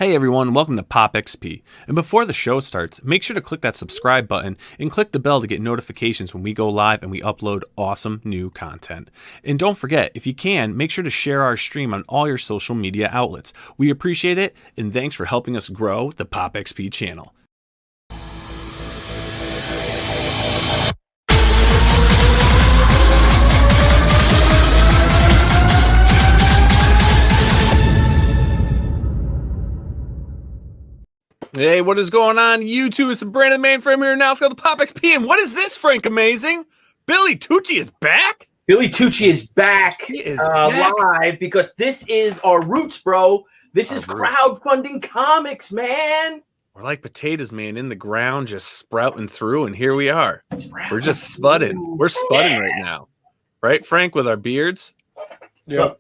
Hey everyone, welcome to Pop XP. And before the show starts, make sure to click that subscribe button and click the bell to get notifications when we go live and we upload awesome new content. And don't forget, if you can, make sure to share our stream on all your social media outlets. We appreciate it, and thanks for helping us grow the Pop XP channel. Hey, what is going on, YouTube? It's the Brandon Mainframe here now. It's called the Pop XP. And what is this, Frank Amazing? Billy Tucci is back? Billy Tucci is back, He is back. live because this is our roots, bro. This is crowdfunding comics, man. We're like potatoes, man, in the ground, just sprouting through, and here we are. We're just spudding. We're spudding right now. Right, Frank, with our beards? Yep.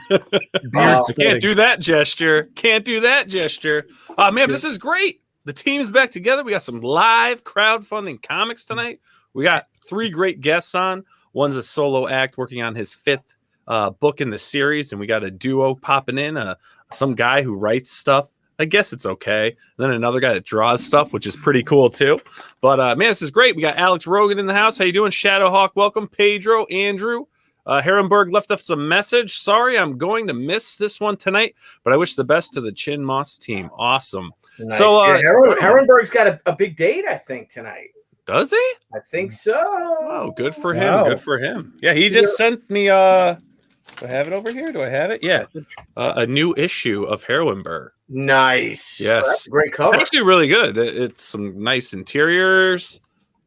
Can't do that gesture. Can't do that gesture. Oh, man, this is great. The team's back together. We got some live crowdfunding comics tonight. We got 3 great guests on. One's a solo act working on his 5th book in the series, and we got a duo popping in, some guy who writes stuff. I guess it's okay. And then another guy that draws stuff, which is pretty cool, too. But, man, this is great. We got Alex Rogan in the house. How you doing? Shadowhawk, welcome. Pedro, Andrew. Herrenberg left us a message. Sorry, I'm going to miss this one tonight, but I wish the best to the Chin Moss team. Awesome. Nice. So Herrenberg's got a big date, I think, tonight. Does he? I think so. Oh, good for him. Wow. Good for him. Yeah, he just sent me. Do I have it over here? Do I have it? Yeah, a new issue of Herrenberg. Nice. Yes, that's a great cover. Actually, really good. It's some nice interiors.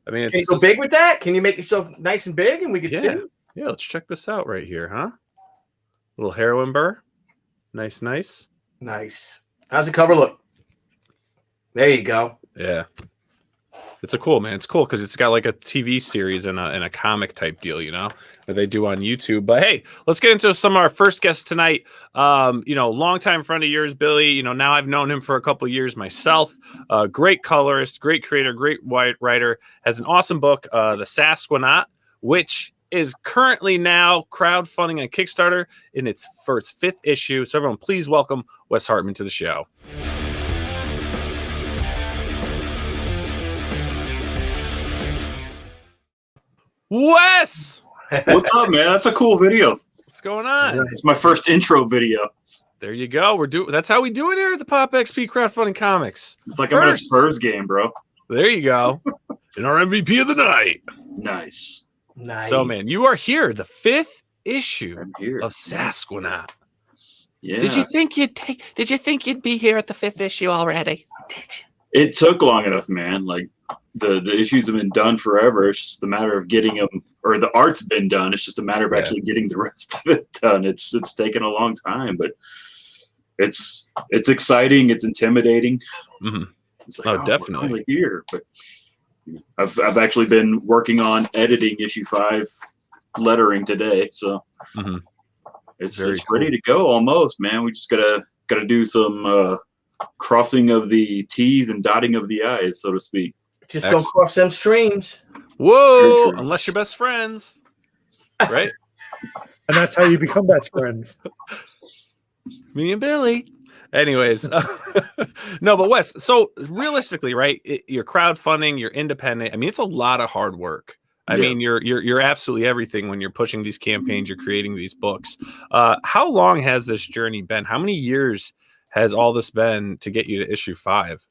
I mean, can you go big with that? Can you make yourself nice and big, and we could see? Yeah, let's check this out right here, huh? Little heroin burr. Nice, nice. Nice. How's the cover look? There you go. Yeah. It's a cool, man. It's cool because it's got like a TV series and a comic type deal, you know, that they do on YouTube. But hey, let's get into some of our first guests tonight. Longtime friend of yours, Billy. You know, now I've known him for a couple of years myself. Great colorist, great creator, great writer. Has an awesome book, The Sasquanaut, which is currently now crowdfunding on Kickstarter for its 5th issue. So everyone, please welcome Wes Hartman to the show. Wes! What's up, man? That's a cool video. What's going on? It's my first intro video. There you go. That's how we do it here at the Pop XP Crowdfunding Comics. It's like I'm in a Spurs game, bro. There you go. And our MVP of the night. Nice. So, man, you are here, the 5th issue of Sasquanaut. Yeah. Did you think you'd be here at the 5th issue already? It took long enough, man. Like the issues have been done forever. It's just a matter of getting them, or the art's been done. It's just a matter of actually getting the rest of it done. It's taken a long time, but it's exciting. It's intimidating. Mm-hmm. It's like, definitely we're finally here, but. I've actually been working on editing issue 5 lettering today, so it's ready to go almost, man. We just gotta do some crossing of the T's and dotting of the I's, so to speak. Just don't cross them streams. Whoa! Unless you're best friends, right? And that's how you become best friends. Me and Billy. Anyways, no, but Wes, so realistically, right, you're crowdfunding, you're independent. I mean, it's a lot of hard work. I mean, you're absolutely everything when you're pushing these campaigns, you're creating these books. How long has this journey been? How many years has all this been to get you to issue 5?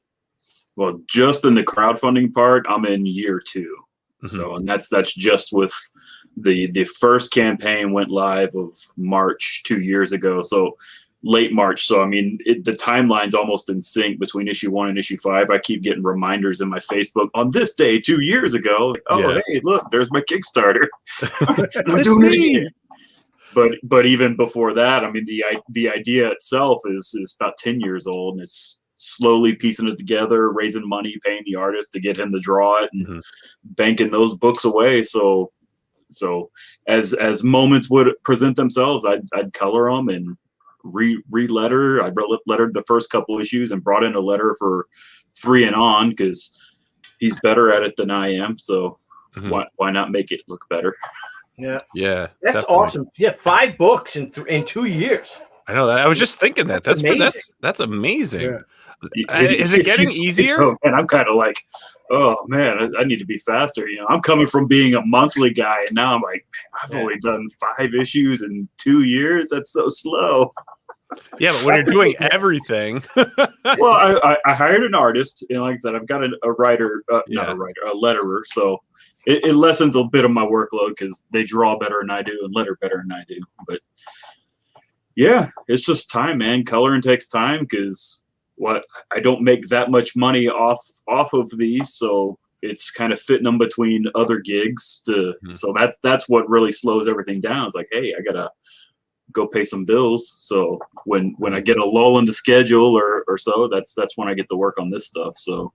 Well, just in the crowdfunding part, I'm in year 2. Mm-hmm. So, and that's just with the first campaign went live of March 2 years ago. So late March. So, I mean, the timeline's almost in sync between issue 1 and issue 5. I keep getting reminders in my Facebook on this day 2 years ago. Like, hey, look, there's my Kickstarter. I'm doing it again. But even before that, I mean, the idea itself is about 10 years old, and it's slowly piecing it together, raising money, paying the artist to get him to draw it, and banking those books away. So as moments would present themselves, I'd color them and re-letter. I lettered the first couple issues and brought in a letter for 3 and on because he's better at it than I am. So why not make it look better? Yeah, yeah, that's definitely awesome. Yeah, 5 books in 2 years. I know that. I was just thinking that. That's amazing. That's amazing. Yeah. Is it getting easier? So, and I'm kind of like, oh man, I need to be faster. You know, I'm coming from being a monthly guy, and now I'm like, I've only done 5 issues in 2 years. That's so slow. Yeah, but when you're doing everything, Well, I hired an artist, and like I said, I've got a writer, not a writer, a letterer. So it lessens a bit of my workload because they draw better than I do and letter better than I do. But yeah, it's just time, man. Coloring takes time because I don't make that much money off of these, so it's kind of fitting them between other gigs. So that's what really slows everything down. It's like, hey, I gotta go pay some bills. So when I get a lull in the schedule or so, that's when I get to work on this stuff. So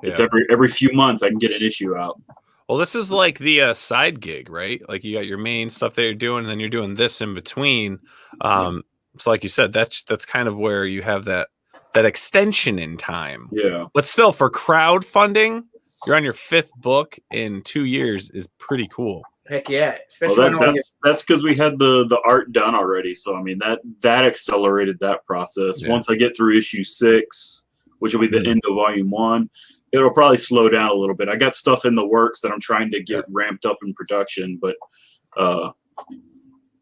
it's every few months I can get an issue out. Well, this is like the side gig, right? Like you got your main stuff that you're doing, and then you're doing this in between. So like you said, that's kind of where you have that extension in time. Yeah. But still, for crowdfunding, you're on your 5th book in 2 years is pretty cool. Heck yeah. Especially that's because we had the art done already. So I mean that accelerated that process. Yeah. Once I get through issue 6, which will be the end of volume 1, it'll probably slow down a little bit. I got stuff in the works that I'm trying to get ramped up in production, but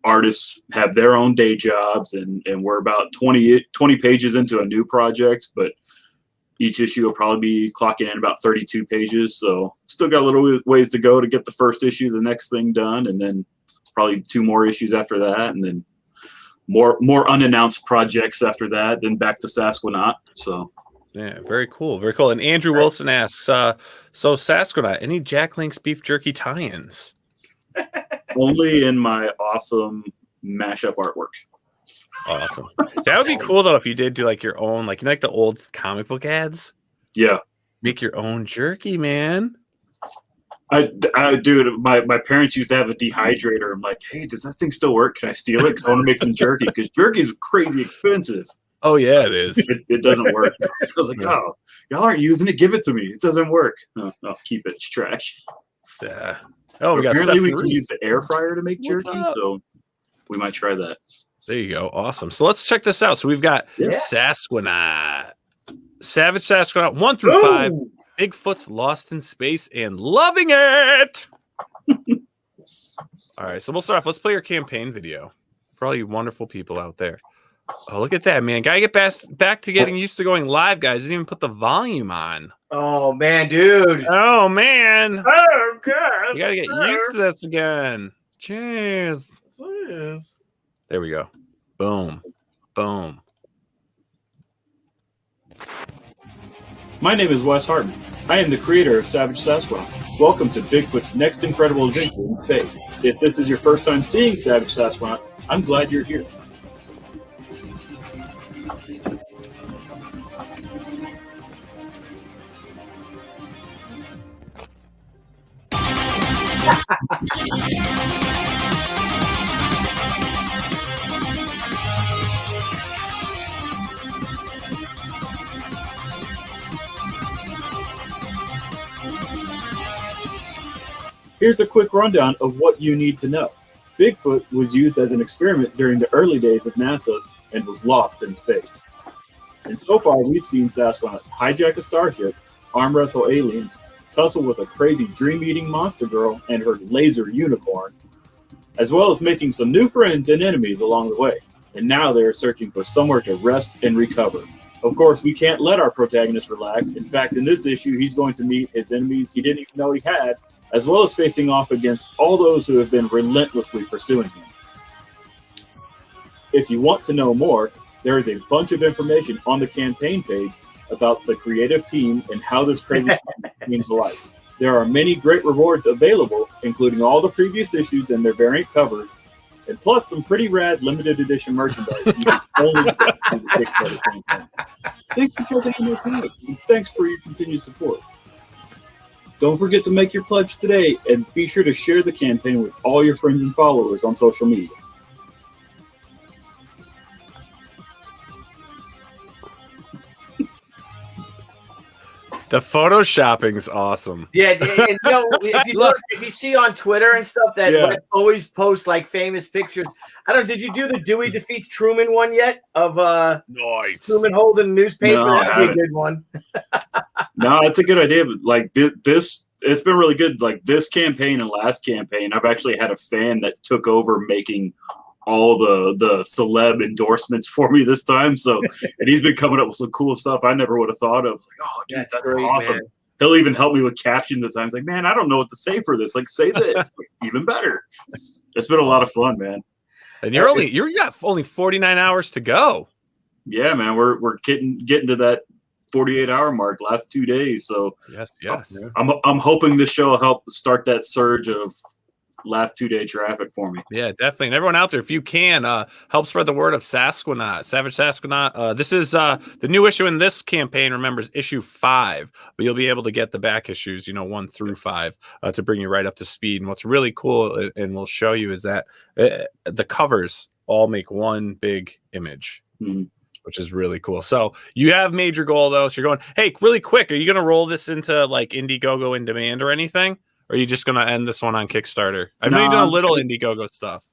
artists have their own day jobs, and we're about 20 pages into a new project, but each issue will probably be clocking in about 32 pages. So still got a little ways to go to get the first issue, the next thing done, and then probably 2 more issues after that, and then more unannounced projects after that, then back to Sasquanaut. So yeah, very cool. Very cool. And Andrew Wilson asks, so Sasquanaut, any Jack Link's beef jerky tie-ins? only in my awesome mashup artwork. Awesome. That would be cool though if you did do like your own, like the old comic book ads. Yeah. Make your own jerky, man. I dude, my parents used to have a dehydrator. I'm like, hey, does that thing still work? Can I steal it? Because I want to make some jerky. Because jerky is crazy expensive. Oh yeah, it is. It doesn't work. I was like, oh, y'all aren't using it. Give it to me. It doesn't work. No, keep it. It's trash. Yeah. Oh, apparently we can use the air fryer to make jerky, so we might try that. There you go. Awesome. So let's check this out. So we've got Sasquanaut, Savage Sasquanaut 1 through 5, Bigfoot's Lost in Space and Loving It. All right, so we'll start off. Let's play your campaign video for all you wonderful people out there. Oh, look at that, man. Gotta get back to getting used to going live, guys. Didn't even put the volume on. Oh, man, dude. Oh, man. Oh, God. You gotta get used to this again. Jeez. Please. There we go. Boom. Boom. My name is Wes Hartman. I am the creator of Savage Sasquanaut. Welcome to Bigfoot's next incredible adventure in space. If this is your first time seeing Savage Sasquanaut, I'm glad you're here. Here's a quick rundown of what you need to know. Bigfoot was used as an experiment during the early days of NASA and was lost in space. And so far, we've seen Sasquatch hijack a starship, arm wrestle aliens, tussle with a crazy dream-eating monster girl and her laser unicorn, as well as making some new friends and enemies along the way. And now they are searching for somewhere to rest and recover. Of course, we can't let our protagonist relax. In fact, in this issue, he's going to meet his enemies he didn't even know he had, as well as facing off against all those who have been relentlessly pursuing him. If you want to know more, there is a bunch of information on the campaign page about the creative team and how this crazy came to life. There are many great rewards available, including all the previous issues and their variant covers, and plus some pretty rad limited edition merchandise you can only get through the Kickstarter campaign. Thanks for checking out my page, and thanks for your continued support. Don't forget to make your pledge today, and be sure to share the campaign with all your friends and followers on social media. The photoshopping's awesome. Yeah, and if you see on Twitter and stuff that Wes always posts like famous pictures. I don't know. Did you do the Dewey defeats Truman one yet? Of Nice. Truman holding a newspaper? No, That'd be a good one. No, it's a good idea. But like this, it's been really good. Like this campaign and last campaign, I've actually had a fan that took over making all the celeb endorsements for me this time. So, and he's been coming up with some cool stuff I never would have thought of. Like, oh, dude, that's great, awesome. Man. He'll even help me with captions at times. Like, man, I don't know what to say for this. Like, say this. Even better. It's been a lot of fun, man. And you got only 49 hours to go. Yeah, man, we're getting to that 48-hour mark last 2 days. So yes, I'm hoping this show will help start that surge of last 2-day traffic for me. Yeah, definitely. And everyone out there, if you can, help spread the word of Sasquanaut, Savage Sasquanaut. This is the new issue in this campaign. Remember, is issue 5, but you'll be able to get the back issues, 1 through 5, to bring you right up to speed. And what's really cool, and we'll show you, is that the covers all make one big image. Mm-hmm. Which is really cool. So you have major goal though. So you're going, hey, really quick, are you going to roll this into like Indiegogo in demand or anything? Or are you just going to end this one on Kickstarter? I know you've done a little Indiegogo stuff.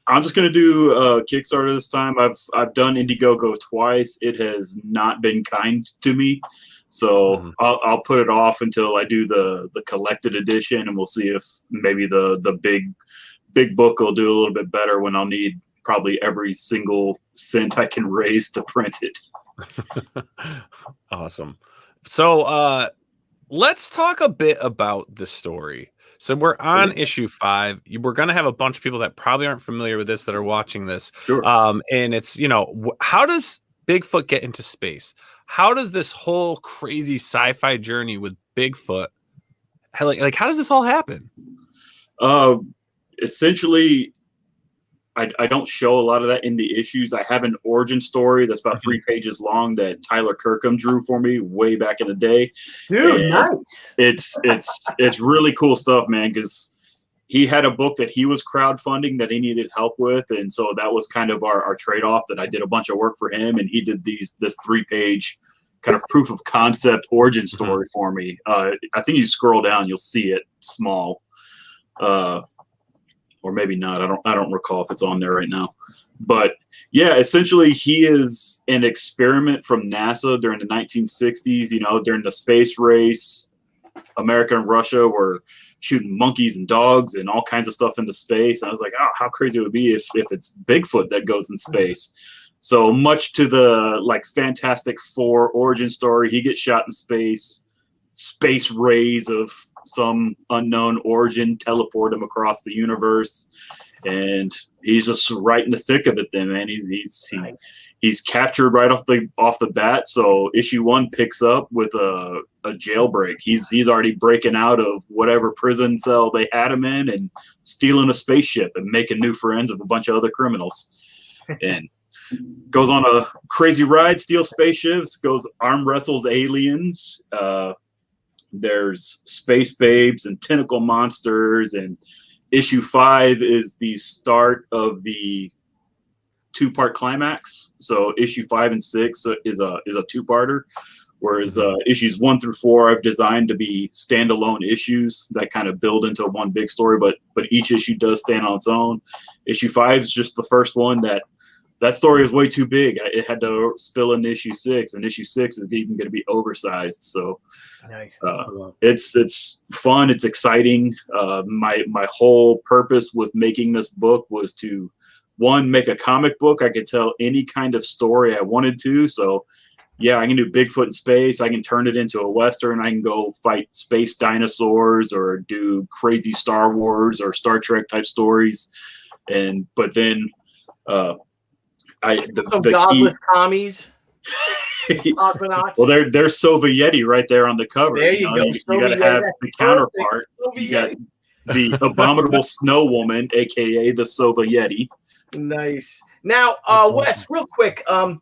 I'm just going to do Kickstarter this time. I've done Indiegogo twice. It has not been kind to me. So I'll put it off until I do the collected edition, and we'll see if maybe the big book will do a little bit better when I'll need probably every single cent I can raise to print it. Awesome. So let's talk a bit about the story. So we're on issue 5. We're going to have a bunch of people that probably aren't familiar with this that are watching this. Sure. And it's, how does Bigfoot get into space? How does this whole crazy sci-fi journey with Bigfoot, like how does this all happen? Essentially, I don't show a lot of that in the issues. I have an origin story that's about 3 pages long that Tyler Kirkham drew for me way back in the day. Dude, nice. It's really cool stuff, man, because he had a book that he was crowdfunding that he needed help with, and so that was kind of our trade-off, that I did a bunch of work for him, and he did this 3-page kind of proof of concept origin story for me. I think you scroll down, you'll see it small. Or maybe not. I don't recall if it's on there right now. But yeah, essentially he is an experiment from NASA during the 1960s, during the space race. America and Russia were shooting monkeys and dogs and all kinds of stuff into space. And I was like, oh, how crazy it would be if it's Bigfoot that goes in space. So much to the Fantastic Four origin story, he gets shot in space rays of some unknown origin teleport him across the universe, and he's just right in the thick of it then, man. He's captured right off the bat. So issue 1 picks up with a jailbreak. He's already breaking out of whatever prison cell they had him in and stealing a spaceship and making new friends with a bunch of other criminals, and goes on a crazy ride, steals spaceships, goes arm wrestles aliens. There's space babes and tentacle monsters, and issue 5 is the start of the 2-part climax. So issue 5 and 6 is a 2-parter, whereas issues 1 through 4 I've designed to be standalone issues that kind of build into one big story, but each issue does stand on its own. Issue 5 is just the first one that story is way too big. It had to spill into issue 6, and issue 6 is even going to be oversized. So nice. It's fun. It's exciting. My whole purpose with making this book was to, 1, make a comic book I could tell any kind of story I wanted to. So yeah, I can do Bigfoot in space. I can turn it into a Western. I can go fight space dinosaurs or do crazy Star Wars or Star Trek type stories. But then the godless commies. Well, there's Sovieti right there on the cover. There you go. You got to have the counterpart. You got the abominable snow woman, aka the Sovieti. Nice. Now, Wes, real quick, the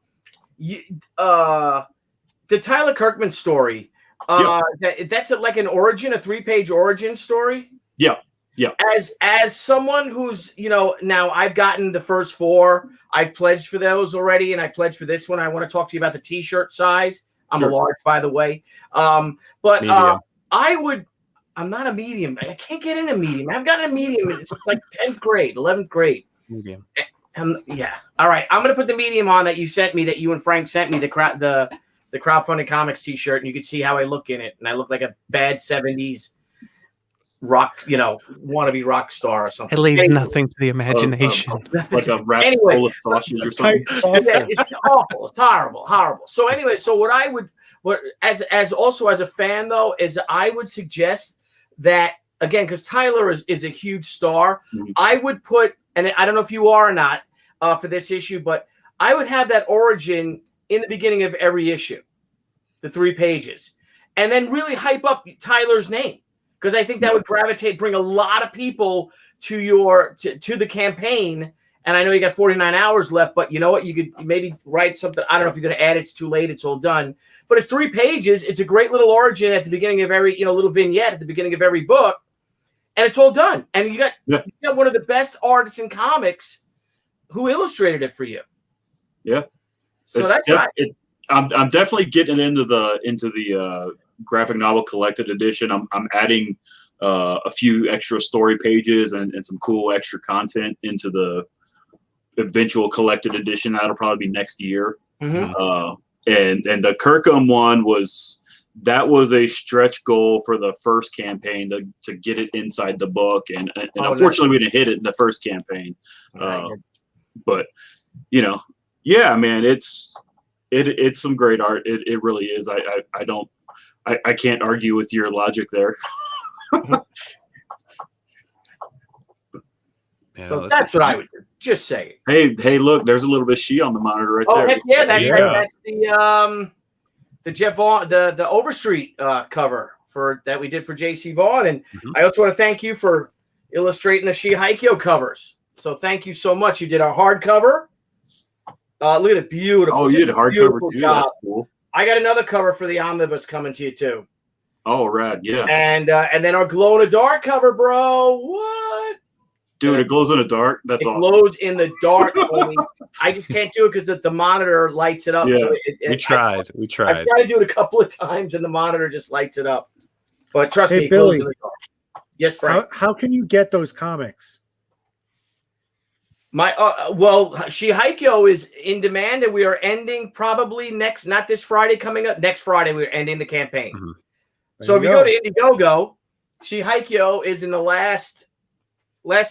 Tyler Kirkham story. That's like an origin, a 3-page origin story. Yeah. Yeah. As someone who's, now I've gotten the first 4. I've pledged for those already, and I pledged for this one. I want to talk to you about the T-shirt size. I'm a large, by the way. But I'm not a medium. I can't get in a medium. I've gotten a medium. It's like 10th grade, 11th grade. Medium. Yeah. All right. I'm going to put the medium on that you sent me, that you and Frank sent me, the Crowdfunding Comics t-shirt, and you can see how I look in it. And I look like a bad 70s rock, wannabe rock star or something. It leaves nothing to the imagination. Like a wrap full of sausage or something. Yeah, it's awful. It's horrible. So anyway, so what as a fan though, is I would suggest that, again, because Tyler is a huge star, I would put, and I don't know if you are or not for this issue, but I would have that origin in the beginning of every issue, the 3 pages, and then really hype up Tyler's name. Because I think that would bring a lot of people to the campaign. And I know you got 49 hours left, but you know what? You could maybe write something. I don't know if you're going to add it. It's too late. It's all done. But it's 3 pages. It's a great little origin at the beginning of every, little vignette at the beginning of every book. And it's all done. And you got one of the best artists in comics who illustrated it for you. Yeah. So that's right. I'm definitely getting into the graphic novel collected edition. I'm adding a few extra story pages and some cool extra content into the eventual collected edition. That'll probably be next year. And the Kirkham one was a stretch goal for the first campaign to get it inside the book, and unfortunately we didn't hit it in the first campaign. But yeah, man, it's some great art. It really is. I can't argue with your logic there. So that's what I would do. Just say it. Hey, look, there's a little bit of she on the monitor right there. Oh, heck yeah, that's the Jeff Vaughn, the Overstreet cover that we did for JC Vaughn. And I also want to thank you for illustrating the She Haikyo covers. So thank you so much. You did our hardcover. Look at it, beautiful. Oh, you did a hardcover too. Job. That's cool. I got another cover for the omnibus coming to you too. Oh, rad, yeah. And then our glow in the dark cover, bro. What? Dude, it glows in the dark. That's awesome. It glows in the dark. I just can't do it because the monitor lights it up. Yeah. So we tried. I've tried to do it a couple of times, and the monitor just lights it up. But trust me, it Billy, glows in the dark. Yes, Frank. How can you get those comics? She Haikyo is in demand, and we are ending probably not this Friday coming up. Next Friday, we're ending the campaign. So if you go to Indiegogo, She Haikyo is in the last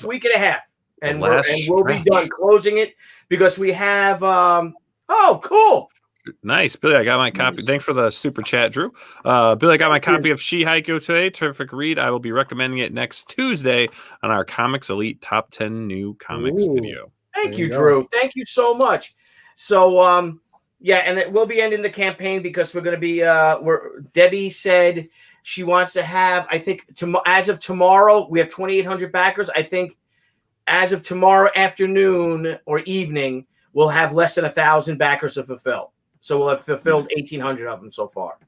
week and a half, and we'll be done closing it because we have. Oh, cool! Nice, Billy. I got my copy. Thanks for the super chat, Drew. Billy, I got my copy of She Haikyo today. Terrific read. I will be recommending it next Tuesday on our Comics Elite Top 10 New Comics video. Thank you, Drew. Thank you so much. So, yeah, and it will be ending the campaign because we're going to be. Debbie said she wants to have. I think as of tomorrow, we have 2,800 backers. I think as of tomorrow afternoon or evening, we'll have less than 1,000 backers to fulfill. So we'll have fulfilled 1,800 of them so far.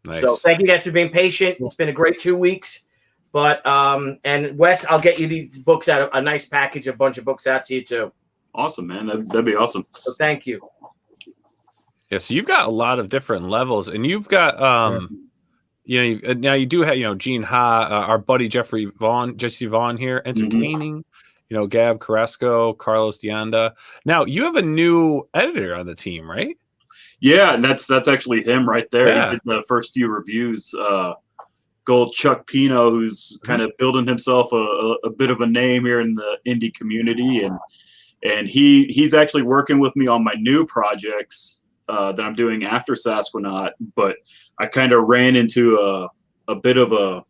Nice. So thank you guys for being patient. It's been a great 2 weeks. But and Wes, I'll get you these books out, a nice package, a bunch of books out to you too. Awesome, man. That'd be awesome. So thank you. Yeah, so you've got a lot of different levels, and you've got now you do have Gene Ha, our buddy Jesse Vaughn here, entertaining. Gab Carrasco, Carlos Dianda. Now you have a new editor on the team, right? Yeah, and that's actually him right there. Yeah. He did the first few reviews. Gold Chuck Pino, who's kind of building himself a bit of a name here in the indie community, and he's actually working with me on my new projects that I'm doing after Sasquanaut. But I kind of ran into a bit of a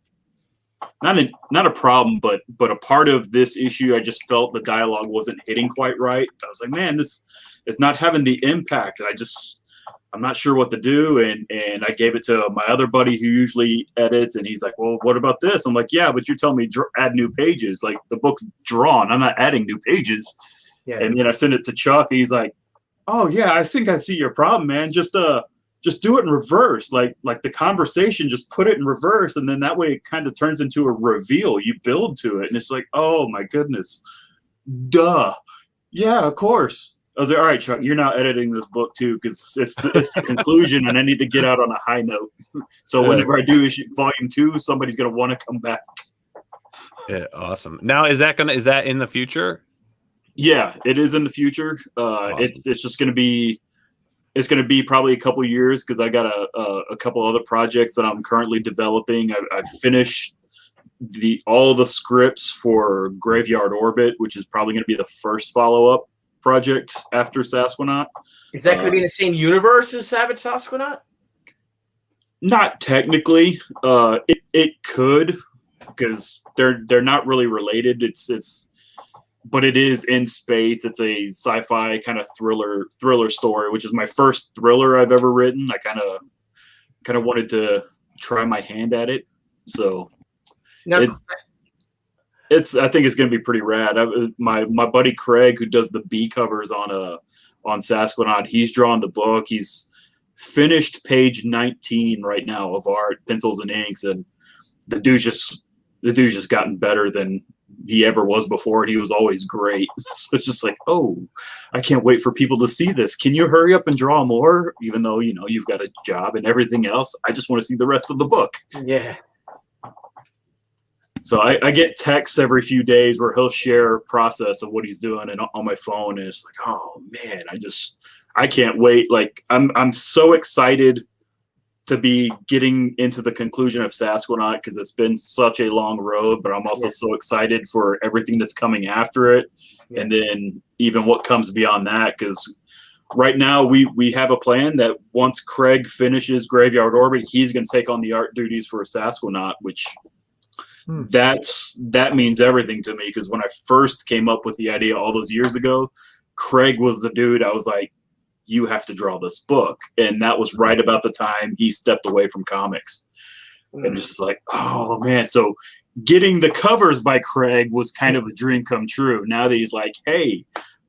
not a problem, but a part of this issue. I just felt the dialogue wasn't hitting quite right. I was like, man, this is not having the impact. And I'm not sure what to do. And I gave it to my other buddy who usually edits, and he's like, well, what about this? I'm like, yeah, but you're telling me add new pages. Like, the book's drawn. I'm not adding new pages. Yeah. And then I sent it to Chuck, and he's like, oh yeah, I think I see your problem, man. Just do it in reverse. Like the conversation, just put it in reverse. And then that way it kind of turns into a reveal. You build to it. And it's like, oh my goodness. Duh. Yeah, of course. I was like, all right, Chuck, you're now editing this book too, because it's the conclusion, and I need to get out on a high note. So whenever I do issue volume 2, somebody's gonna want to come back. Yeah, awesome. Now, is that in the future? Yeah, it is in the future. Awesome. It's just gonna be probably a couple years, because I got a couple other projects that I'm currently developing. I've finished all the scripts for Graveyard Orbit, which is probably going to be the first follow-up project after Sasquanaut. Is that going to be in the same universe as Savage Sasquanaut? Not technically. It could, because they're not really related. But it is in space. It's a sci-fi kind of thriller story, which is my first thriller I've ever written. I kind of wanted to try my hand at it, so now, I think it's going to be pretty rad. My buddy Craig, who does the B covers on Sasquanaut, he's drawn the book. He's finished page 19 right now of art, pencils and inks, and the dude's just gotten better than he ever was before, and he was always great. So it's just like, oh, I can't wait for people to see this. Can you hurry up and draw more? Even though, you've got a job and everything else, I just want to see the rest of the book. Yeah. So I get texts every few days where he'll share a process of what he's doing and on my phone, and it's like, oh man, I can't wait. Like I'm so excited to be getting into the conclusion of Sasquanaut, because it's been such a long road, but I'm also so excited for everything that's coming after it. Yeah. And then even what comes beyond that, because right now we have a plan that once Craig finishes Graveyard Orbit, he's going to take on the art duties for Sasquanaut, which that means everything to me, because when I first came up with the idea all those years ago, Craig was the dude I was like, you have to draw this book. And that was right about the time he stepped away from comics. And it's just like, oh man. So getting the covers by Craig was kind of a dream come true. Now that he's like, hey,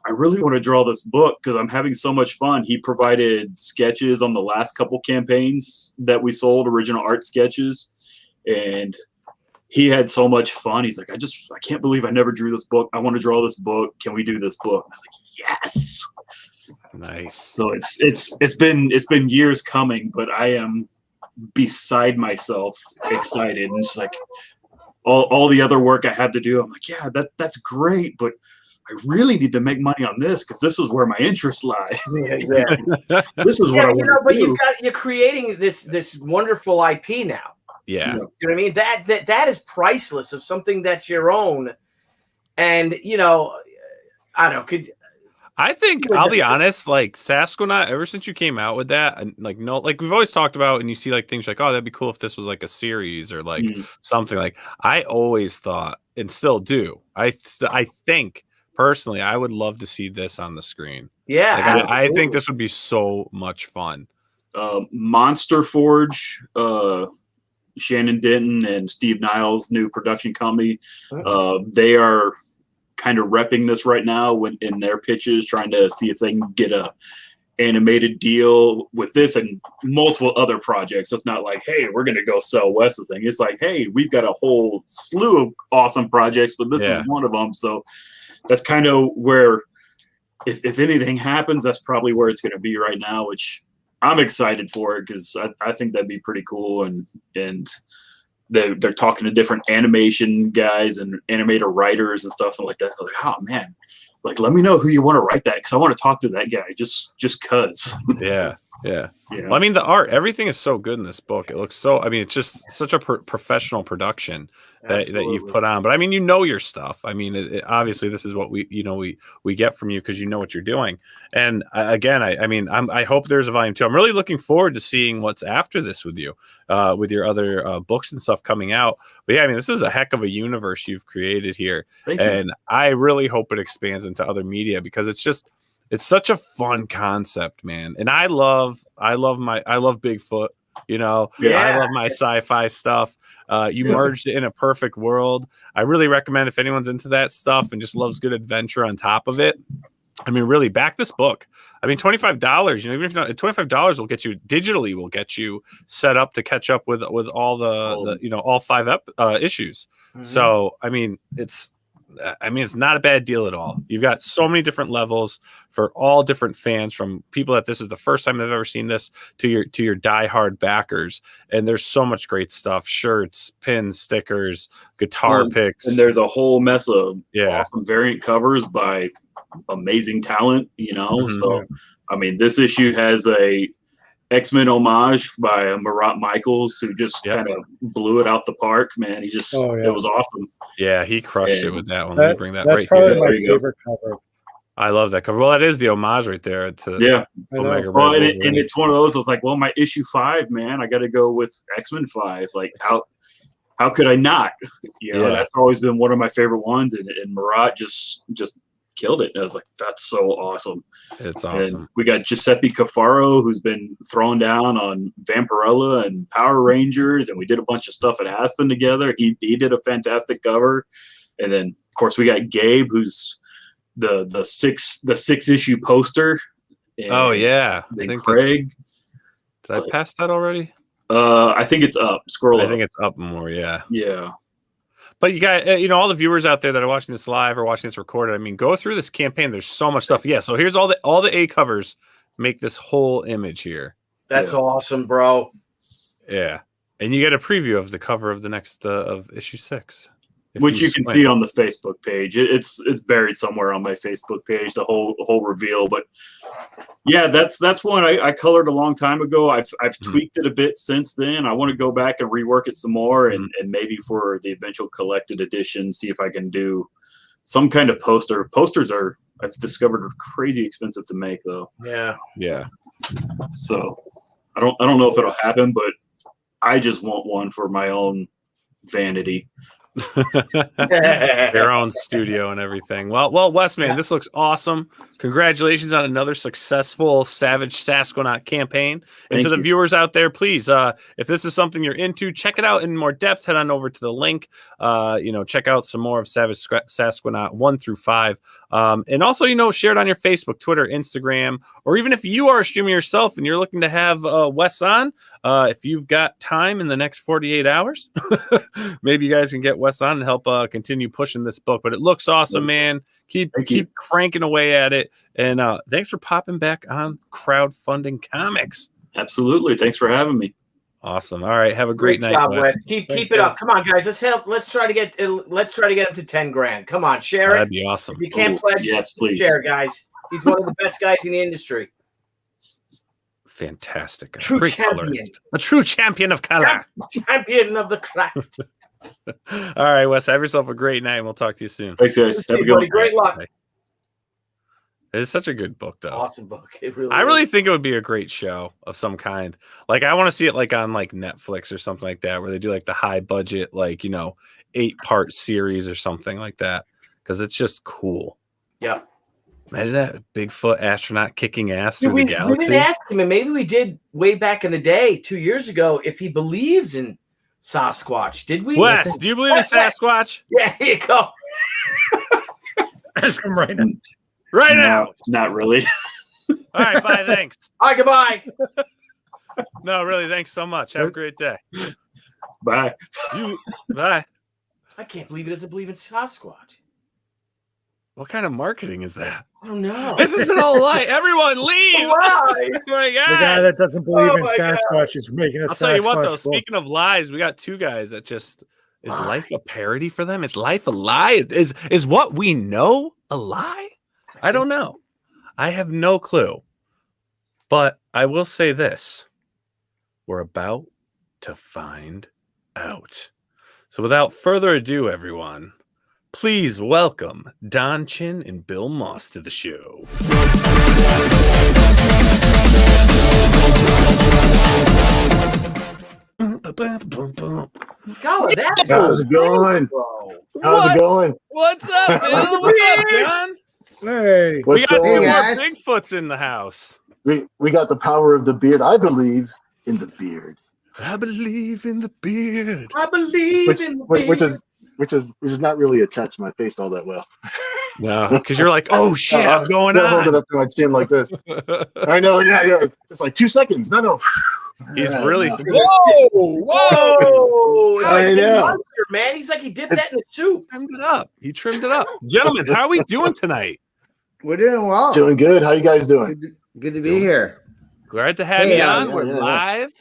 I really want to draw this book because I'm having so much fun. He provided sketches on the last couple campaigns that we sold, original art sketches. And he had so much fun. He's like, I can't believe I never drew this book. I want to draw this book. Can we do this book? And I was like, yes. Nice. So it's been years coming, but I am beside myself excited. And it's like all the other work I had to do, I'm like, yeah, that's great, but I really need to make money on this, because this is where my interests lie. Yeah, exactly. This is what I want to but do. you're creating this wonderful IP now. Yeah. You know what I mean? That is priceless, of something that's your own. And I don't know, I think I'll be honest, like Sasquanaut, ever since you came out with that, and like we've always talked about, and you see like things like, oh, that'd be cool if this was like a series or like something. Like I always thought, and still do, I think personally I would love to see this on the screen. Yeah, like, I think this would be so much fun. Monster Forge, Shannon Denton and Steve Niles' new production company, they are kind of repping this right now in their pitches, trying to see if they can get a animated deal with this and multiple other projects. It's not like, hey, we're going to go sell Wes's thing. It's like, hey, we've got a whole slew of awesome projects, but this is one of them. So that's kind of where, if anything happens, that's probably where it's going to be right now, which I'm excited for it, because I think that'd be pretty cool. And they're talking to different animation guys and animator writers and stuff like that. They're like, oh man, like let me know who you want to write that, because I want to talk to that guy just cause. Yeah. Well, I mean, the art, everything is so good in this book. It looks so, I mean, it's just such a professional production that you've put on. But I mean, your stuff. I mean, obviously this is what we get from you, because you know what you're doing. And again, I hope there's a volume 2. I'm really looking forward to seeing what's after this with you, with your other books and stuff coming out. But yeah, I mean, this is a heck of a universe you've created here. Thank you. And I really hope it expands into other media, because it's such a fun concept, man. And I love Bigfoot, I love my sci-fi stuff. You merged it in a perfect world. I really recommend, if anyone's into that stuff and just loves good adventure on top of it, I mean, really back this book. I mean, $25, even if not, $25 will get you set up to catch up with all the all 5 issues. So, I mean, I mean, it's not a bad deal at all. You've got so many different levels for all different fans, from people that this is the first time they've ever seen this to your diehard backers. And there's so much great stuff: shirts, pins, stickers, guitar picks, and there's a whole mess of awesome variant covers by amazing talent. So I mean, this issue has a X-Men homage by Marat Michaels, who just kind of blew it out the park, man. He just, it was awesome. Yeah, he crushed it with that one. Let me bring that that's right probably here. my favorite cover. I love that cover. Well, that is the homage right there to Omega Red. Well, and it's one of those. I was like, well, my issue 5, man, I got to go with X-Men 5. Like, how could I not? That's always been one of my favorite ones, and Marat just killed it. And I was like, that's so awesome. It's awesome. And we got Giuseppe Cafaro, who's been thrown down on Vampirella and Power Rangers, and we did a bunch of stuff at Aspen together. He did a fantastic cover. And then of course we got Gabe, who's the 6 issue poster. And I think Craig. Did I pass that already? I think it's up. Scroll up. I think it's up more, yeah. But you got, all the viewers out there that are watching this live or watching this recorded, I mean, go through this campaign. There's so much stuff. Yeah, so here's all the A covers make this whole image here. That's awesome, bro. Yeah, and you get a preview of the cover of the next of issue 6, which you can see on the Facebook page. It's buried somewhere on my Facebook page, the whole reveal. But yeah, that's one I colored a long time ago. I've tweaked it a bit since then. I want to go back and rework it some more, and maybe for the eventual collected edition, see if I can do some kind of poster. Posters I've discovered, are crazy expensive to make, though. Yeah. So I don't know if it'll happen, but I just want one for my own vanity. Their own studio and everything. Well, Wes, man, this looks awesome. Congratulations on another successful Savage Sasquanaut campaign. And to the viewers out there, please, if this is something you're into, check it out in more depth. Head on over to the link. Check out some more of Savage Sasquanaut 1 through 5. And also, share it on your Facebook, Twitter, Instagram, or even if you are a streamer yourself and you're looking to have Wes on, if you've got time in the next 48 hours, maybe you guys can get Wes on and help continue pushing this book. But it looks awesome, man. Keep cranking away at it. And thanks for popping back on Crowdfunding Comics. Absolutely. Thanks for having me. Awesome. All right. Have a great night, job, Wes. Keep it up. Come on, guys. Let's try to get up to 10 grand. Come on, share it. That'd be awesome. If you can't pledge, yes, please share, guys. He's one of the best guys in the industry. Fantastic. True champion. A true champion of color. Champion of the craft. All right, Wes, have yourself a great night, and we'll talk to you soon. Thanks, guys. Have a good one. Great luck. It's such a good book, though. Awesome book. I really think it would be a great show of some kind. Like, I want to see it like on like Netflix or something like that, where they do like the high budget, 8-part series or something like that, because it's just cool. Yeah. Imagine that Bigfoot astronaut kicking ass through the galaxy. We didn't ask him, and maybe we did way back in the day, 2 years ago, if he believes in Sasquatch. Did we? Wes, do you believe in Sasquatch? Yeah, here you go. Ask him right now. Right now. Not really. All right, bye. Thanks. All right, goodbye. No, really, thanks so much. Have a great day. Bye. Bye. I can't believe he doesn't believe in Sasquatch. What kind of marketing is that? I don't know. This has been all a lie. Everyone leave. Why? Oh my God. The guy that doesn't believe in Sasquatch is making a I'll tell you what, though. book. Speaking of lies, we got 2 guys that just is life a parody for them? Is life a lie? Is what we know a lie? I don't know. I have no clue. But I will say this: we're about to find out. So without further ado, everyone, please welcome Don Chin and Bill Moss to the show. Scala, that's how's it going? How's it going? What's up, Bill? What's up, John? Hey, We got 2 more guys? Bigfoots in the house. We got the power of the beard. I believe in the beard. I believe in the beard. I believe in the Which is not really attached to my face all that well. No, because you're like, oh shit, I'm going I'll hold it on. up to my chin like this. I know, yeah. It's like 2 seconds. No. He's really. Whoa! I know. Monster man. He's like he dipped that in the soup. Trimmed it up. He trimmed it up. Gentlemen, how are we doing tonight? We're doing well. Doing good. How you guys doing? Good to be here. Glad to have you on. We're live.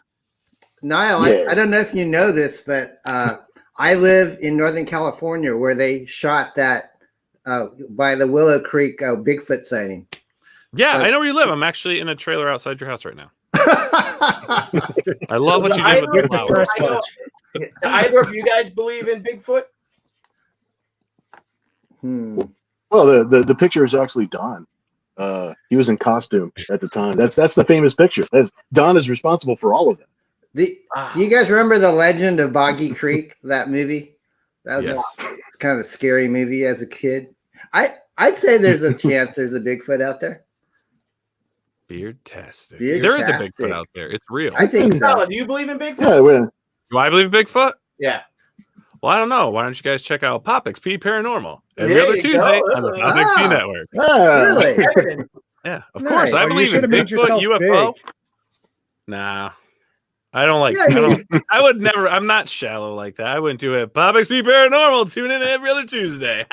Nile, I don't know if you know this, but I live in Northern California where they shot that by the Willow Creek Bigfoot sighting. Yeah, I know where you live. I'm actually in a trailer outside your house right now. I love what you did with the flowers. Do either of you guys believe in Bigfoot? Well, the picture is actually Don. He was in costume at the time. That's the famous picture. Don is responsible for all of that. Do you guys remember The Legend of Boggy Creek, that movie? That was kind of a scary movie as a kid. I'd say there's a chance there's a Bigfoot out there. Beard-tastic. There is a Bigfoot out there. It's real. I think so. Do you believe in Bigfoot? Yeah, do I believe in Bigfoot? Yeah. Well, I don't know. Why don't you guys check out Pop XP Paranormal every other Tuesday on the Pop XP Network? Really? Yeah, of course. I believe in Bigfoot, UFO. Big. Nah. I don't like. I would never. I'm not shallow like that. I wouldn't do it. Pop XP Paranormal. Tune in every other Tuesday.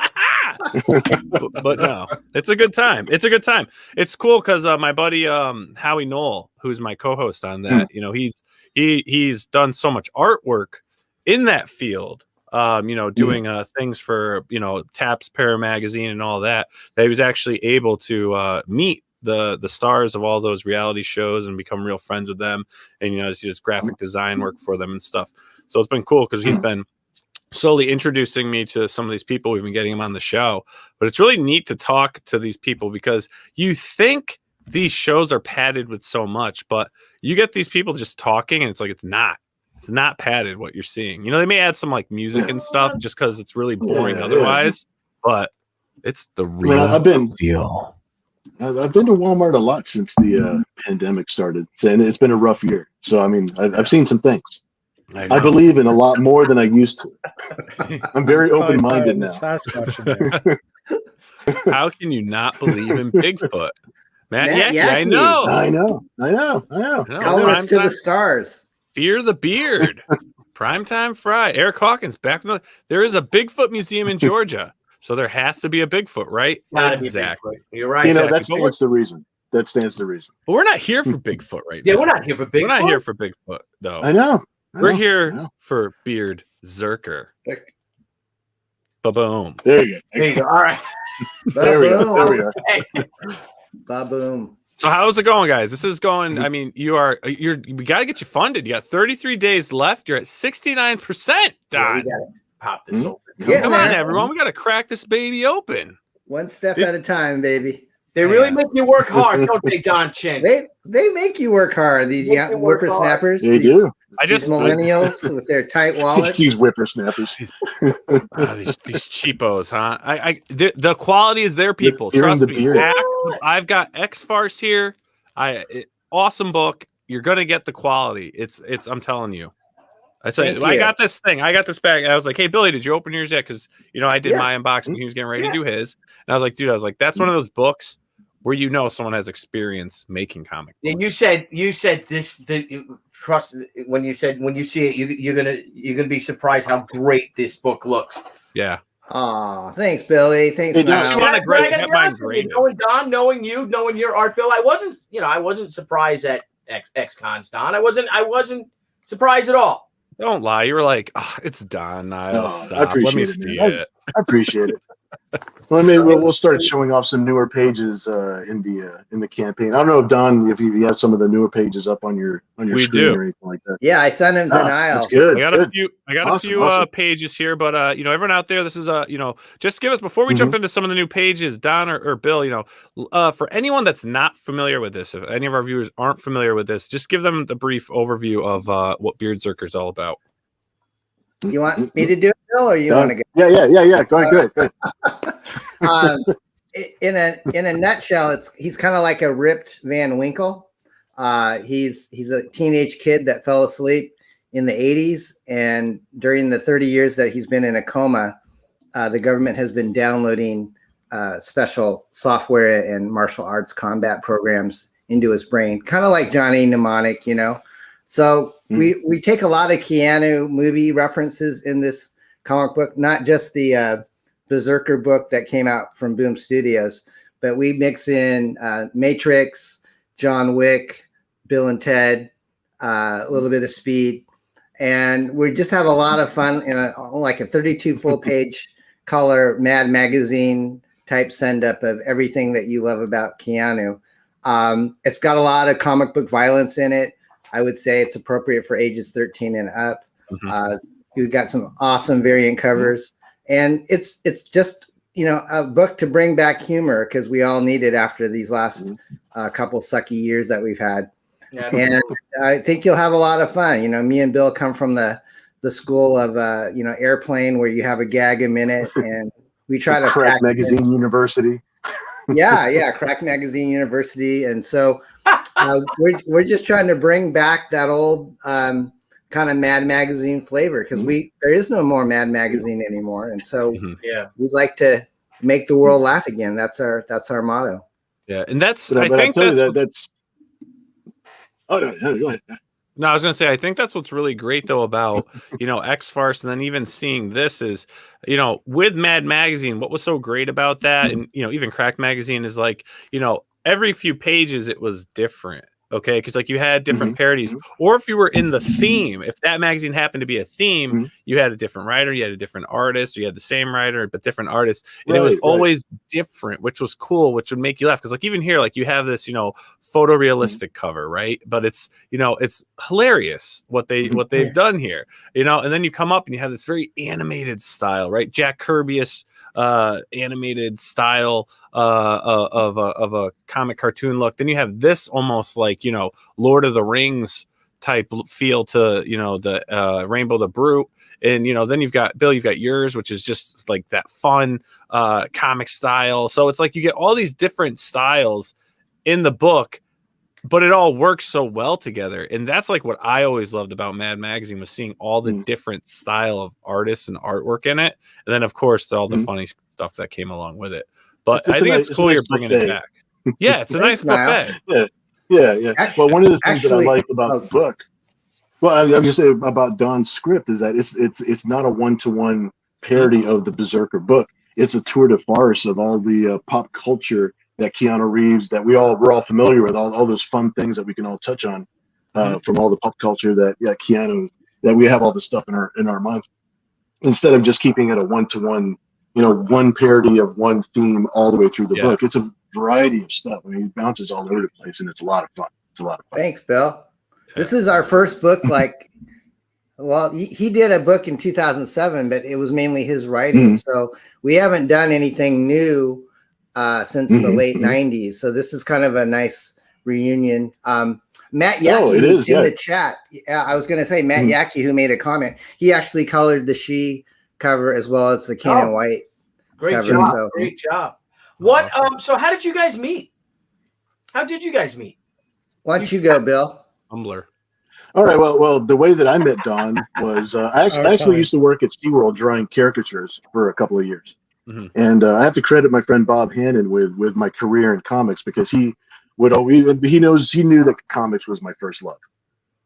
But no, it's a good time. It's a good time. It's cool because my buddy Howie Knoll, who's my co-host on that, you know, he's done so much artwork in that field. You know, doing things for Taps Para Magazine and all that. That he was actually able to meet the stars of all those reality shows and become real friends with them, and just do this graphic design work for them and stuff. So it's been cool because he's been slowly introducing me to some of these people. We've been getting them on the show, but it's really neat to talk to these people because you think these shows are padded with so much, but you get these people just talking and it's like it's not padded what you're seeing. They may add some like music and stuff just because it's really boring otherwise, but it's the real deal. I've been to Walmart a lot since the pandemic started, and it's been a rough year. So, I mean, I've seen some things. I believe in a lot more than I used to. I'm very open-minded now. Sasquatch How can you not believe in Bigfoot? Matt Yackey, I know. Call us to the stars. Fear the Beard. Primetime Fry. Eric Hawkins back. There is a Bigfoot museum in Georgia. So there has to be a Bigfoot, right? Exactly. You're right. That stands to reason. That stands to reason. But we're not here for Bigfoot right now. Yeah, we're not here for Bigfoot. We're not here for Bigfoot, though. I know. We're here for BeardZZerker. Ba-boom. There you go. All right. There we go. Ba-boom. So how's it going, guys? This is going. I mean, we got to get you funded. You got 33 days left. You're at 69%, Don. We got to pop this open. Come on, everyone. We got to crack this baby open. One step at a time, baby. They really make you work hard, don't they, Don Chin? They make you work hard. These young whippersnappers. They do. These millennials with their tight wallets. These whippersnappers. These cheapos, huh? The quality is there, people. Trust me. I've got X-Farce here. Awesome book. You're gonna get the quality. It's. I'm telling you. I got this thing. I got this bag. I was like, hey, Billy, did you open yours yet? Because, I did my unboxing. He was getting ready to do his. And I was like, dude, that's one of those books where someone has experience making comic books. And you said this. Trust when you see it, you're gonna be surprised how great this book looks. Yeah. Oh, thanks, Billy. Thanks. Knowing Don, knowing you, knowing your art, Bill, I wasn't surprised at X-Cons, Don. I wasn't surprised at all. Don't lie. You were like, it's Don. Nile. Stop. Let me see it. I appreciate it. Well, maybe we'll start showing off some newer pages in the campaign. I don't know if Don, if you have some of the newer pages up on your screen or anything like that. Yeah, I sent him to Nile. That's good. I got a few pages here, but everyone out there, this is just give us before we jump into some of the new pages, Don or Bill. For anyone that's not familiar with this, if any of our viewers aren't familiar with this, just give them the brief overview of what BeardZZerker is all about. You want me to do it, Bill, or you want to go? Yeah. Go ahead. In a nutshell, he's kind of like a ripped Van Winkle. He's a teenage kid that fell asleep in the 80s, and during the 30 years that he's been in a coma, the government has been downloading special software and martial arts combat programs into his brain, kind of like Johnny Mnemonic, So we take a lot of KEANU movie references in this comic book, not just the BRZRKR book that came out from Boom Studios, but we mix in Matrix, John Wick, Bill and Ted, a little bit of Speed, and we just have a lot of fun in like a 32 full page color Mad Magazine type send up of everything that you love about Keanu. It's got a lot of comic book violence in it. I would say it's appropriate for ages 13 and up. We've got some awesome variant covers, and it's just, you know, a book to bring back humor, because we all need it after these last couple sucky years that we've had. Yeah. And I think you'll have a lot of fun. You know, me and Bill come from the school of you know, Airplane, where you have a gag a minute, and we try to Crack Magazine University. Yeah, Crack Magazine University, and so we're just trying to bring back that old kind of Mad Magazine flavor, because there is no more Mad Magazine anymore, and so we'd like to make the world laugh again. That's our motto. Yeah, and that's But I think that's. Oh no, go ahead. No, I was going to say, I think that's what's really great, though, about, you know, X-Farce, and then even seeing this is, you know, with Mad Magazine, what was so great about that, and, you know, even Crack Magazine is like, you know, every few pages it was different. Okay, because like you had different parodies, or if you were in the theme, if that magazine happened to be a theme, you had a different writer, you had a different artist, you had the same writer but different artists, and it was always different, which was cool, which would make you laugh. Because like even here, like you have this, you know, photorealistic cover, right? But it's, you know, it's hilarious what they've done here, you know. And then you come up and you have this very animated style, right? Jack Kirby-ish animated style of a comic cartoon look. Then you have this almost like, you know, Lord of the Rings type feel to, you know, the Rainbow the Brute. And, you know, then you've got Bill, you've got yours, which is just like that fun comic style. So it's like you get all these different styles in the book, but it all works so well together. And that's like what I always loved about Mad Magazine, was seeing all the different style of artists and artwork in it. And then of course all the funny stuff that came along with it. But I think it's cool you're bringing it back. Yeah, it's a nice buffet. Yeah. Well, one of the things that I like about the book, well, I'm just saying about Don's script, is that it's not a one-to-one parody of the BeardZZerker book. It's a tour de farce of all the pop culture that Keanu Reeves, that we're all familiar with, all those fun things that we can all touch on from all the pop culture that Keanu, that we have all this stuff in our minds, instead of just keeping it a one-to-one, you know, one parody of one theme all the way through the book. It's a variety of stuff. I mean, it bounces all over the place, and it's a lot of fun. Thanks, Bill. This is our first book. Like, well, he did a book in 2007, but it was mainly his writing. So we haven't done anything new since the late 90s. So this is kind of a nice reunion. Matt Yackey is in the chat. Yeah, I was going to say Matt Yackey, who made a comment. He actually colored the She cover as well as the Keanu White cover. So. Great job. What? So how did you guys meet? Why don't you go, Bill? Tumblr. All right. Well, the way that I met Don was I actually used to work at SeaWorld drawing caricatures for a couple of years. And I have to credit my friend Bob Hannon with my career in comics, because he knew that comics was my first love.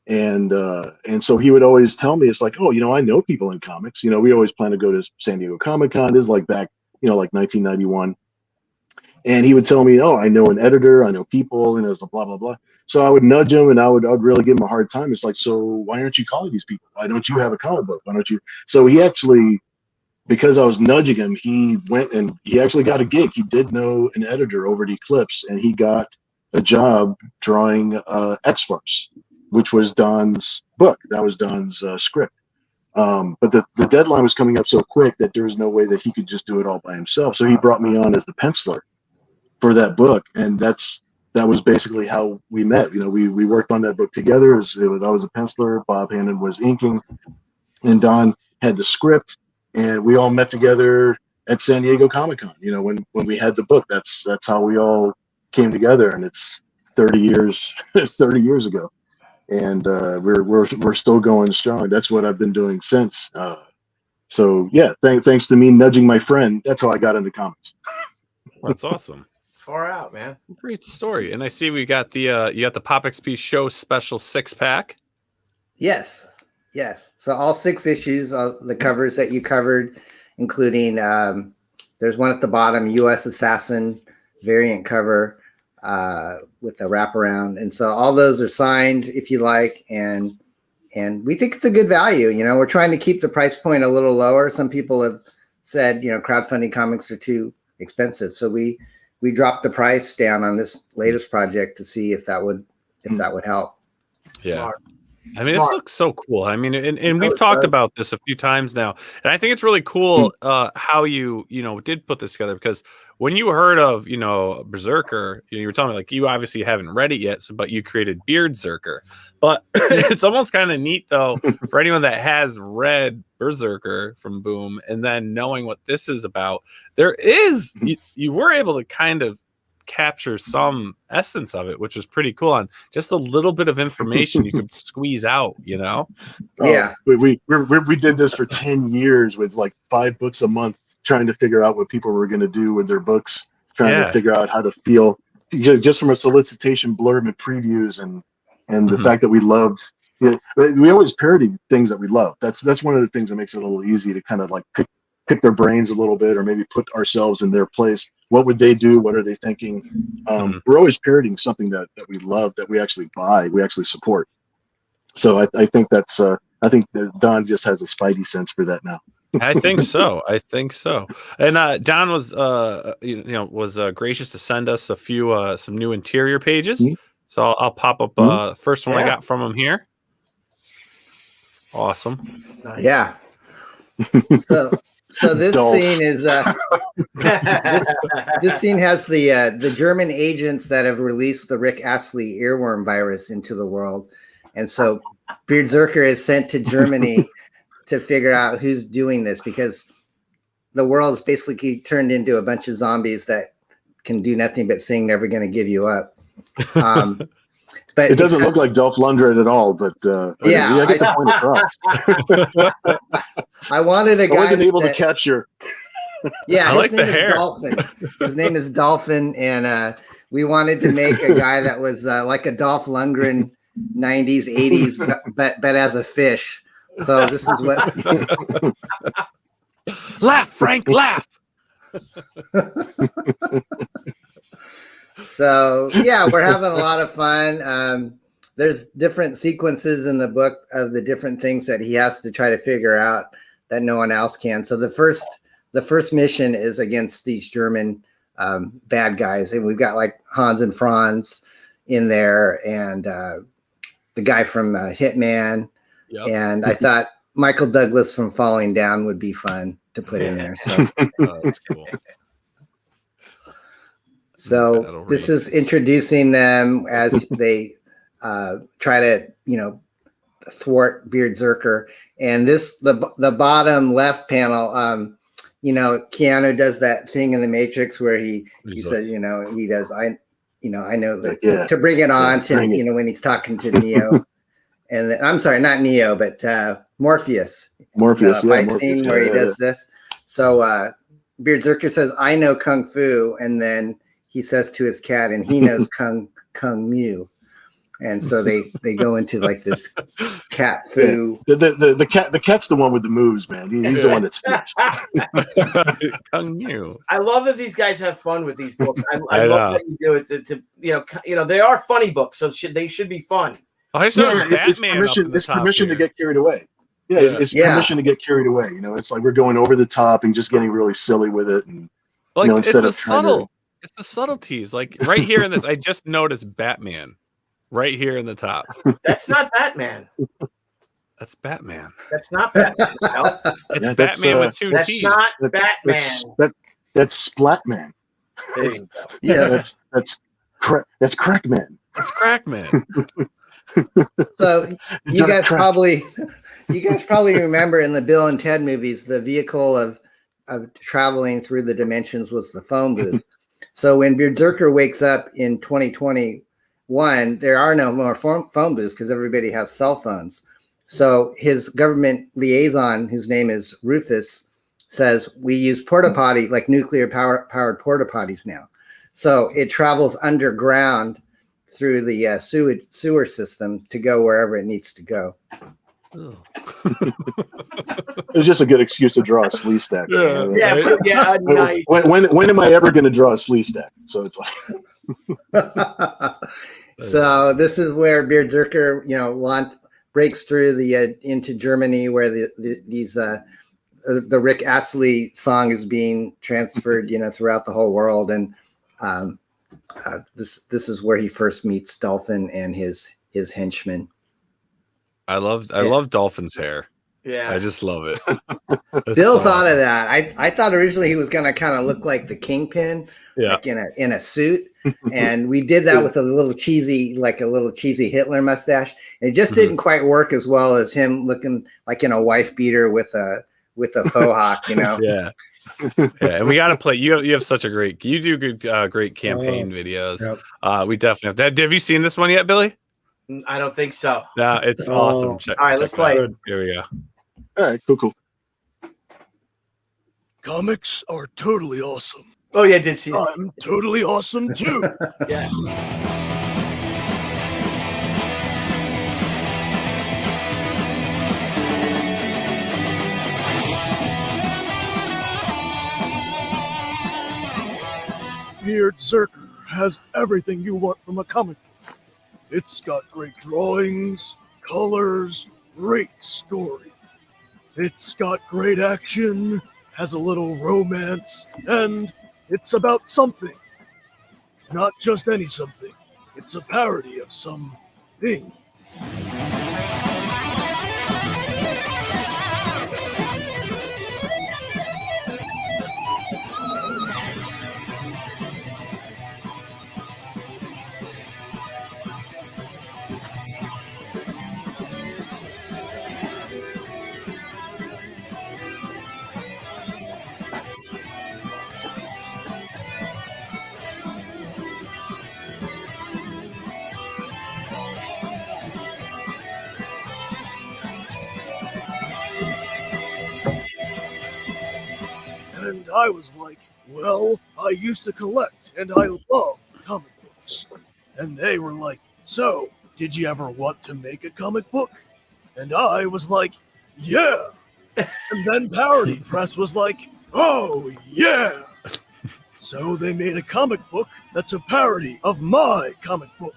And so he would always tell me, it's like, oh, you know, I know people in comics. You know, we always plan to go to San Diego Comic-Con. This is like back, you know, like 1991. And he would tell me, oh, I know an editor, I know people, and it's blah, blah, blah. So I would nudge him, and I would really give him a hard time. It's like, so why aren't you calling these people? Why don't you have a comic book? Why don't you? So he actually, because I was nudging him, he went and he actually got a gig. He did know an editor over at Eclipse, and he got a job drawing X-Farce, which was Don's book. That was Don's script. But the deadline was coming up so quick that there was no way that he could just do it all by himself. So he brought me on as the penciler for that book, and that was basically how we met. You know, we worked on that book together. I was a penciler, Bob Hannon was inking, and Don had the script, and we all met together at San Diego Comic-Con. You know, when we had the book, that's how we all came together, and it's 30 years ago, and we're still going strong. That's what I've been doing since. So yeah, thanks to me nudging my friend, that's how I got into comics. That's awesome. Far out, man. Great story. And I see we got the you got the Pop XP show special 6-pack. Yes. Yes. So all 6 issues, the covers that you covered, including there's one at the bottom, U.S. Assassin variant cover with the wraparound, and so all those are signed if you like, and we think it's a good value. You know, we're trying to keep the price point a little lower. Some people have said, you know, crowdfunding comics are too expensive, so we dropped the price down on this latest project to see if that would help. Yeah. Smart. I mean, this looks so cool. I mean, and we've talked about this a few times now, and I think it's really cool how you did put this together, because when you heard of BRZRKR, you were telling me like you obviously haven't read it yet, but you created BeardZZerker. But it's almost kind of neat though for anyone that has read BRZRKR from Boom and then knowing what this is about. There is you were able to kind of capture some essence of it, which is pretty cool, on just a little bit of information you could squeeze out, Yeah. We did this for 10 years with like 5 books a month, trying to figure out what people were going to do with their books, trying to figure out how to feel just from a solicitation blurb and previews, and the fact that we loved, we always parody things that we love. That's one of the things that makes it a little easy to kind of like pick their brains a little bit, or maybe put ourselves in their place. What would they do? What are they thinking? We're always parodying something that we love, that we actually buy, we actually support. So I think that's I think that Don just has a spidey sense for that now. I think so. And Don was gracious to send us a few some new interior pages. So I'll pop up first one I got from him here. Awesome. Nice. Yeah. So this scene is this scene has the German agents that have released the Rick Astley earworm virus into the world, and so BeardZZerker is sent to Germany to figure out who's doing this, because the world is basically turned into a bunch of zombies that can do nothing but sing "Never Gonna Give You Up." But it doesn't look like Dolph Lundgren at all, but yeah, I get the point across. I wanted a guy. I wasn't able to capture. Yeah, I like the hair. Dolphin. His name is Dolphin, and we wanted to make a guy that was like a Dolph Lundgren 90s, 80s, but as a fish. So this is what. Laugh, Frank, laugh. So yeah, we're having a lot of fun. There's different sequences in the book of the different things that he has to try to figure out that no one else can. So the first mission is against these German bad guys, and we've got like Hans and Franz in there, and the guy from Hitman. Yep. And I thought Michael Douglas from Falling Down would be fun to put in there. So that's cool. So this is introducing them as they try to, thwart BeardZZerker. And this, the bottom left panel, KEANU does that thing in the Matrix where he says, he does, I know that to bring it on to, when he's talking to Neo. And I'm sorry, not Neo, but Morpheus. Morpheus, fight scene where he does this. So BeardZZerker says, "I know Kung Fu," and then he says to his cat, and he knows Kung Mu. And so they go into like this cat fu. The cat's the one with the moves, man. He's the one that's finished. Kung Mu. I love that these guys have fun with these books. I love that you do it. They are funny books, so they should be fun. Oh, it's permission to get carried away. Yeah, it's permission to get carried away. It's like we're going over the top and just getting really silly with it. And like it's the subtleties. Like right here in this, I just noticed Batman. Right here in the top. That's not Batman. That's Batman. That's not Batman. No. It's Batman with two T's. That's not Batman. That's Splatman. Yes. That's Crackman. It's Crackman. So you guys probably remember in the Bill and Ted movies, the vehicle of traveling through the dimensions was the phone booth. So when BeardZZerker wakes up in 2021, there are no more phone booths because everybody has cell phones. So his government liaison, his name is Rufus, says we use porta potty, like nuclear powered porta potties now. So it travels underground through the sewer system to go wherever it needs to go. It was just a good excuse to draw a flea stack. Yeah, nice. When am I ever going to draw a flea stack? So it's like. So this is where BeardZZerker, breaks through into Germany, where the Rick Astley song is being transferred, throughout the whole world, and this is where he first meets Dolphin and his henchmen. I love Dolphin's hair. Yeah, I just love it. Bill thought of that. I thought originally he was gonna kind of look like the Kingpin, like in a suit, and we did that with a little cheesy Hitler mustache. And it just didn't quite work as well as him looking like in a wife beater with a faux hawk, Yeah. And we got to play. You have such a great great campaign videos. Yep. We definitely have you seen this one yet, Billy? I don't think so. No, it's awesome. All right, let's play. Here we go. All right, cool. Comics are totally awesome. Oh yeah, I did see it. I'm totally awesome too. Yeah. BeardZZerker has everything you want from a comic book. It's got great drawings, colors, great story. It's got great action, has a little romance, and it's about something. Not just any something. It's a parody of some thing. And I was like, well, I used to collect and I love comic books. And they were like, so, did you ever want to make a comic book? And I was like, yeah. And then Parody Press was like, oh, yeah. So they made a comic book that's a parody of my comic book.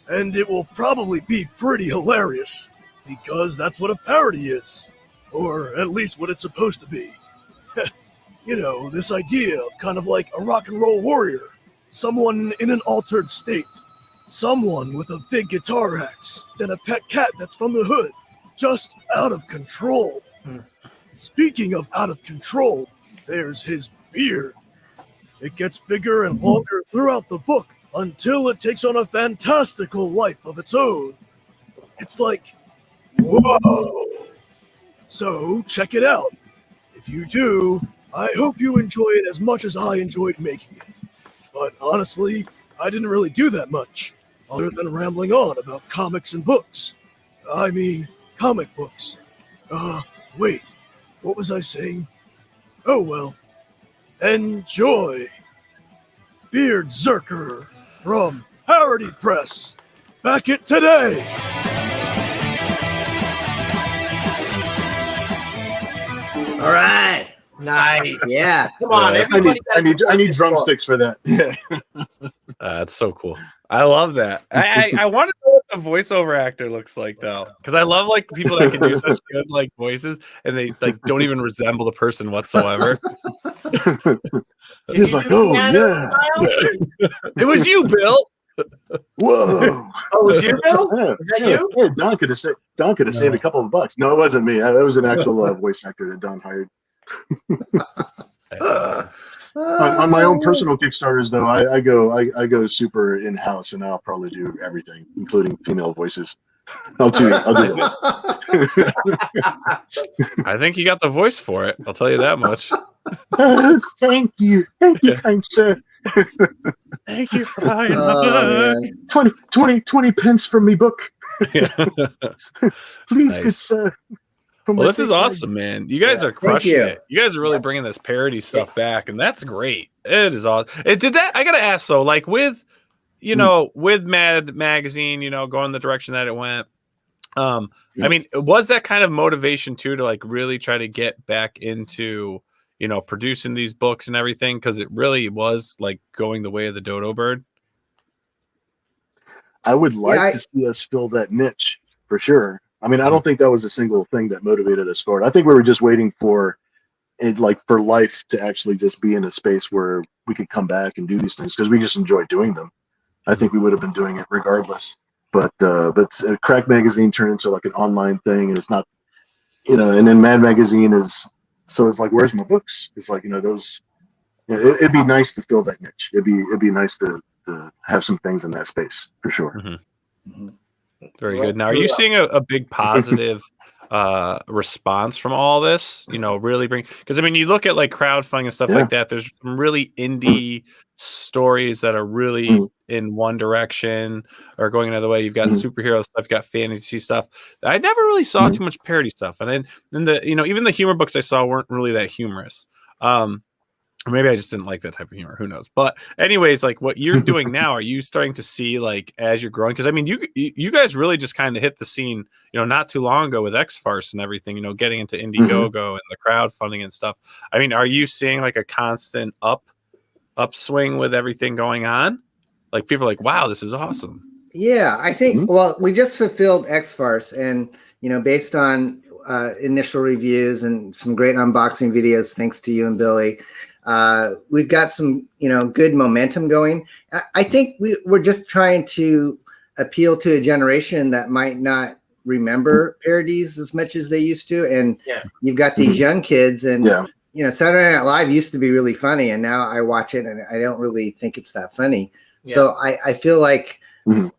And it will probably be pretty hilarious, because that's what a parody is. Or at least what it's supposed to be. This idea of kind of like a rock and roll warrior. Someone in an altered state. Someone with a big guitar axe. Then a pet cat that's from the hood. Just out of control. Speaking of out of control, there's his beard. It gets bigger and longer throughout the book until it takes on a fantastical life of its own. It's like, whoa! So, check it out. If you do, I hope you enjoy it as much as I enjoyed making it. But honestly, I didn't really do that much, other than rambling on about comics and books. I mean, comic books. Wait, what was I saying? Oh well. Enjoy! BeardZZerker from Parody Press. Back it today! All right. Nice. Yeah. Come on, everybody. I need drumsticks for that. Yeah. That's so cool. I love that. I want to know what the voiceover actor looks like though, because I love like people that can do such good like voices and they like don't even resemble the person whatsoever. He's like, oh yeah, it was you, Bill. Whoa. Oh, was you, Bill? Yeah, Is that you? Yeah, Don could have saved a couple of bucks. No, it wasn't me. That was an actual voice actor that Don hired. On my own personal Kickstarters, though, I go super in house, and I'll probably do everything, including female voices. I'll do it. I think you got the voice for it. I'll tell you that much. Thank you, kind sir. Thank you for buying my book. 20 pence from me book. Please, Nice. good sir. Well, this is awesome, man. You guys are crushing you. it. You guys are really bringing this parody stuff back, and that's great. It is awesome. It did that. I gotta ask though, like with, with Mad Magazine, going the direction that it went. I mean, was that kind of motivation too to like really try to get back into, you know, producing these books and everything? Because it really was like going the way of the dodo bird. I would like to see us fill that niche for sure. I mean, I don't think that was a single thing that motivated us forward. I think we were just waiting for it, like for life to actually just be in a space where we could come back and do these things because we just enjoy doing them. I think we would have been doing it regardless. But Crack Magazine turned into like an online thing, and it's not, you know. And then Mad Magazine is, so it's like, where's my books? It's like, you know, those. You know, it'd be nice to fill that niche. It'd be nice to have some things in that space for sure. Very good. Now, are you seeing a big positive response from all this? You know, really because I mean, you look at like crowdfunding and stuff like that. There's some really indie stories that are really in one direction or going another way. You've got superhero stuff, you've got fantasy stuff. I never really saw too much parody stuff, and then the, you know, even the humor books I saw weren't really that humorous. Or maybe I just didn't like that type of humor. Who knows? But anyways, like what you're doing now, are you starting to see like as you're growing? Because I mean, you guys really just kind of hit the scene, you know, not too long ago with X-Farce and everything. You know, getting into Indiegogo and the crowdfunding and stuff. I mean, are you seeing like a constant upswing with everything going on? Like people are like, wow, this is awesome. Yeah, I think. Well, we just fulfilled X-Farce, and you know, based on initial reviews and some great unboxing videos, thanks to you and Billy. We've got some, you know, good momentum going. I think we're just trying to appeal to a generation that might not remember parodies as much as they used to. And you've got these young kids, and you know, Saturday Night Live used to be really funny, and now I watch it and I don't really think it's that funny. So I feel like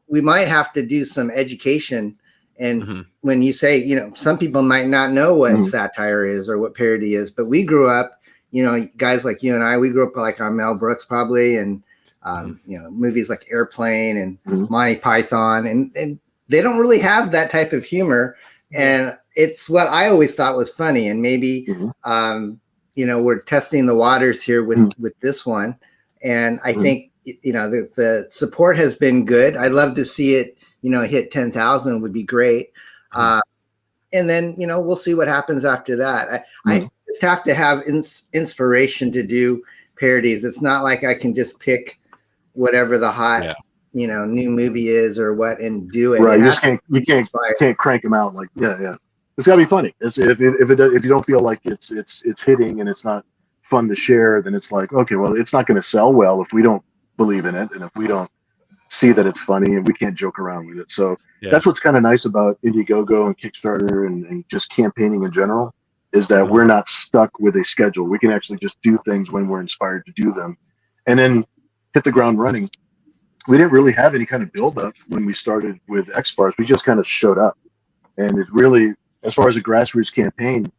we might have to do some education. And when you say, you know, some people might not know what satire is or what parody is, but we grew up, you know, guys like you and I, we grew up like on Mel Brooks probably, and you know, movies like Airplane and Monty Python, and they don't really have that type of humor, and it's what I always thought was funny. And maybe you know, we're testing the waters here with this one, and I think, you know, the support has been good. I'd love to see it, you know, hit 10,000 would be great, and then, you know, we'll see what happens after that. I just have to have inspiration to do parodies. It's not like I can just pick whatever the hot, you know, new movie is or what and do it. Right, you can't crank them out like It's got to be funny. If you don't feel like it's hitting and it's not fun to share, then it's like, okay, well, it's not going to sell well if we don't believe in it and if we don't see that it's funny and we can't joke around with it. So that's what's kind of nice about Indiegogo and Kickstarter and just campaigning in general, is that we're not stuck with a schedule. We can actually just do things when we're inspired to do them and then hit the ground running. We didn't really have any kind of build up when we started with X-Farce. We just kind of showed up, and it really, as far as a grassroots campaign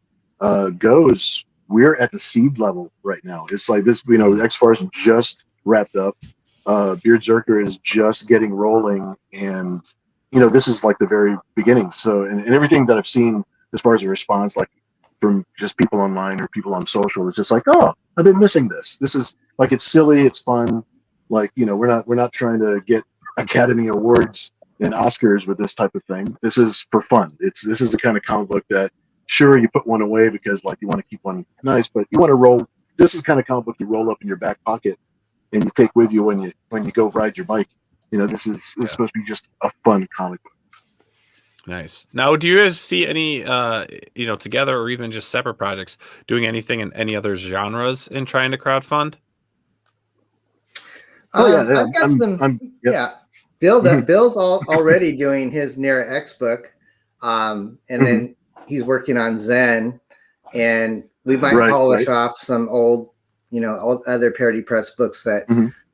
goes, we're at the seed level right now. It's like this, you know, X-Farce just wrapped up. BeardZZerker is just getting rolling, and you know, this is like the very beginning. So, and everything that I've seen as far as a response, like from just people online or people on social, it's just like, oh, I've been missing this. This is like, it's silly, it's fun. Like, you know, we're not trying to get Academy Awards and Oscars with this type of thing. This is for fun. This is the kind of comic book that, sure, you put one away because like you want to keep one nice, but you want to roll. This is the kind of comic book you roll up in your back pocket and you take with you when you go ride your bike. You know, this is supposed to be just a fun comic book. Nice. Now, do you guys see any, you know, together or even just separate projects doing anything in any other genres in trying to crowdfund? I've got some. Bill's already doing his Near X book, and then he's working on Zen, and we might polish off some old, you know, other parody press books that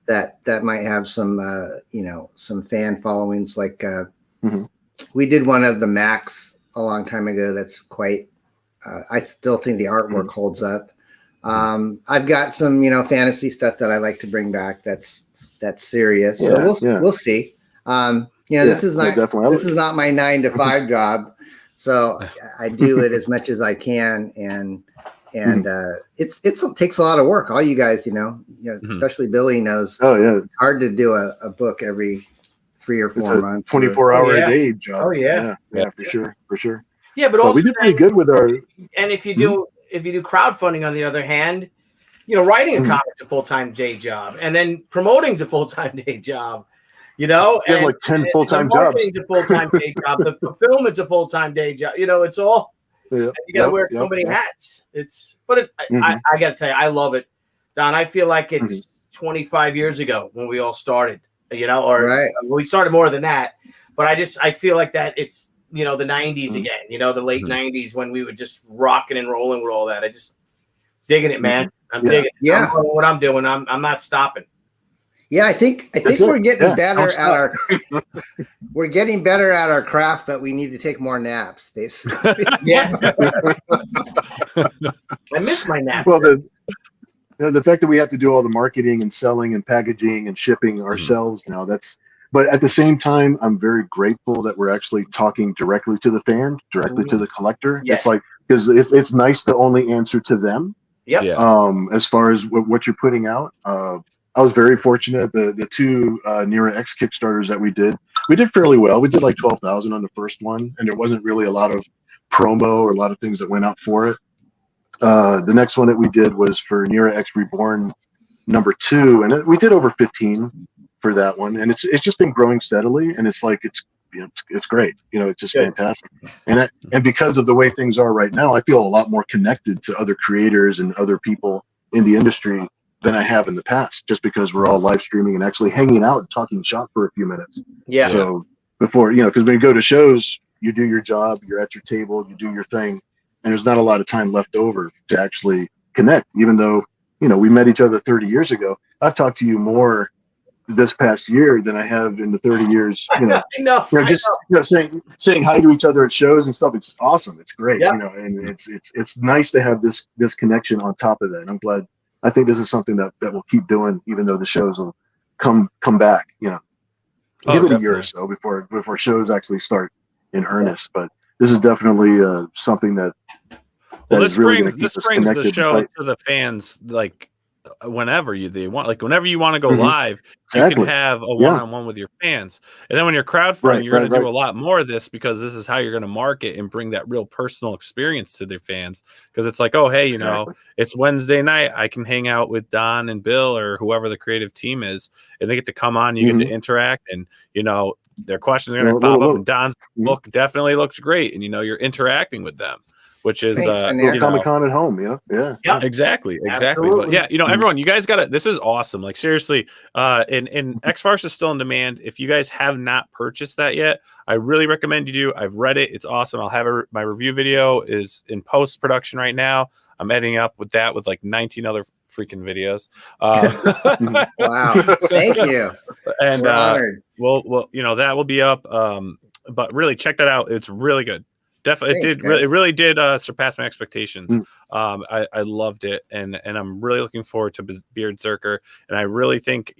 that might have some, you know, some fan followings. Like we did one of the Max a long time ago. That's quite. I still think the artwork holds up. I've got some, you know, fantasy stuff that I like to bring back. That's serious. So we'll see. You know, this is not my 9-to-5 job. So I do it as much as I can, and it takes a lot of work. All you guys, you know, especially Billy knows. It's hard to do a book every 3 or 4 months. 24-hour a day job. Oh yeah, for sure. Yeah, but Well, also we did pretty good with our. And if you do crowdfunding, on the other hand, writing a comic's a full-time day job, and then promoting's a full-time day job. We have like 10 full-time jobs. It's a full-time day job. The fulfillment's a full-time day job. It's all. Yeah. You got to wear so many hats. I got to tell you, I love it, Don. I feel like it's 25 years ago when we all started. Or we started more than that, but I feel like that it's the 90s again. The late 90s when we were just rocking and rolling with all that. I just digging it, man. I'm digging it. Yeah. I'm what I'm doing. I'm not stopping. Yeah, I think we're getting better at our craft, but we need to take more naps, basically. Yeah. I miss my nap. Well, the fact that we have to do all the marketing and selling and packaging and shipping ourselves now, but at the same time, I'm very grateful that we're actually talking directly to the fan, directly to the collector. Yes. It's like, because it's nice to only answer to them. Yep. Yeah. As far as what you're putting out, I was very fortunate. The 2 Nira X Kickstarters that we did fairly well. We did like 12,000 on the first one, and there wasn't really a lot of promo or a lot of things that went out for it. The next one that we did was for Nira X Reborn #2, and we did over 15 for that one, and it's just been growing steadily, and it's like it's great. It's just fantastic, and because of the way things are right now, I feel a lot more connected to other creators and other people in the industry than I have in the past, just because we're all live streaming and actually hanging out and talking shop for a few minutes. Yeah. So before, because when you go to shows, you do your job, you're at your table, you do your thing, and there's not a lot of time left over to actually connect. Even though, we met each other 30 years ago, I've talked to you more this past year than I have in the 30 years, saying hi to each other at shows and stuff. It's awesome. It's great. Yep. And it's nice to have this connection on top of that. And I'm glad. I think this is something that we'll keep doing, even though the shows will come back. Give it a year or so before shows actually start in earnest. But this is definitely something that this really brings the show to the fans like whenever they want, like whenever you want to go live, you can have a one-on-one with your fans. And then when you're crowdfunding, you're going to do a lot more of this, because this is how you're going to market and bring that real personal experience to their fans. Because it's like, oh, hey, it's Wednesday night, I can hang out with Don and Bill or whoever the creative team is, and they get to come on, you get to interact, and their questions are going to pop up, and Don's book definitely looks great, and you're interacting with them, which is Comic-Con at home. Yeah, exactly. Absolutely. But yeah, everyone, you guys got it. This is awesome. Like, seriously, and X-Farce is still in demand. If you guys have not purchased that yet, I really recommend you do. I've read it. It's awesome. I'll have my review video is in post-production right now. I'm editing up with that with like 19 other freaking videos. Wow. Thank you. And well, that will be up. But really check that out. It's really good. Definitely, it really did surpass my expectations. I loved it, and I'm really looking forward to BeardZZerker. And I really think,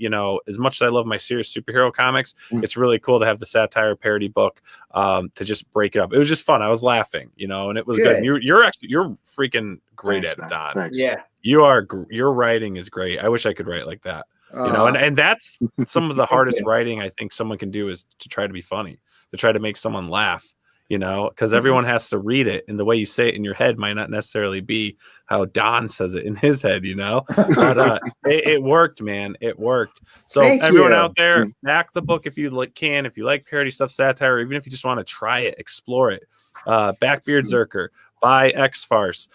as much as I love my serious superhero comics, it's really cool to have the satire parody book to just break it up. It was just fun. I was laughing, and it was good. You're freaking great at it, Don. Thanks. Yeah, your writing is great. I wish I could write like that. And that's some of the hardest writing I think someone can do, is to try to be funny, to try to make someone laugh. Because everyone has to read it, and the way you say it in your head might not necessarily be how Don says it in his head, but it worked, man. It worked. So everyone out there, back the book if you can, if you like parody stuff, satire, even if you just want to try it, explore it. Back BeardZZerker, buy X-Farce,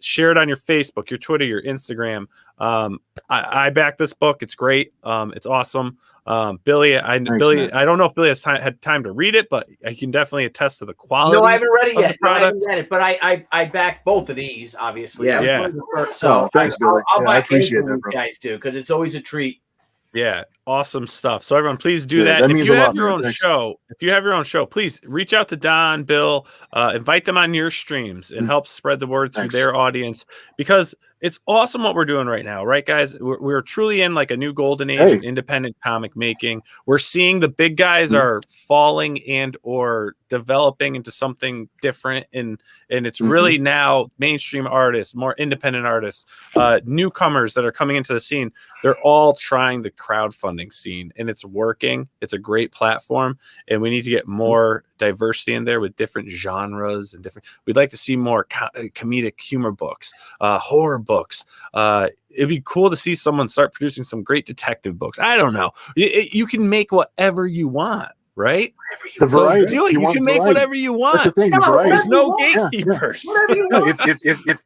share it on your Facebook, your Twitter, your Instagram. I back this book. It's great. It's awesome. Billy, I don't know if Billy has had time to read it, but I can definitely attest to the quality. No, I haven't read it yet. I haven't read it, but I back both of these, obviously. Yeah. So thanks, Billy. I'll I back appreciate that, you guys too, because it's always a treat. Yeah, awesome stuff. So everyone, please do that. If you have your own show, please reach out to Don, Bill, invite them on your streams and help spread the word through their audience, because it's awesome what we're doing right now, right, guys? We're truly in like a new golden age of independent comic making. We're seeing the big guys are falling and or developing into something different, and it's really now mainstream artists, more independent artists, newcomers that are coming into the scene. They're all trying the crowdfunding crowdfunding scene, and it's working. It's a great platform, and we need to get more diversity in there with different genres and different. We'd like to see more comedic humor books, horror books. It'd be cool to see someone start producing some great detective books. I don't know. You can make whatever you want, right? The variety. You can make whatever you want. That's the thing. The variety. There's no gatekeepers.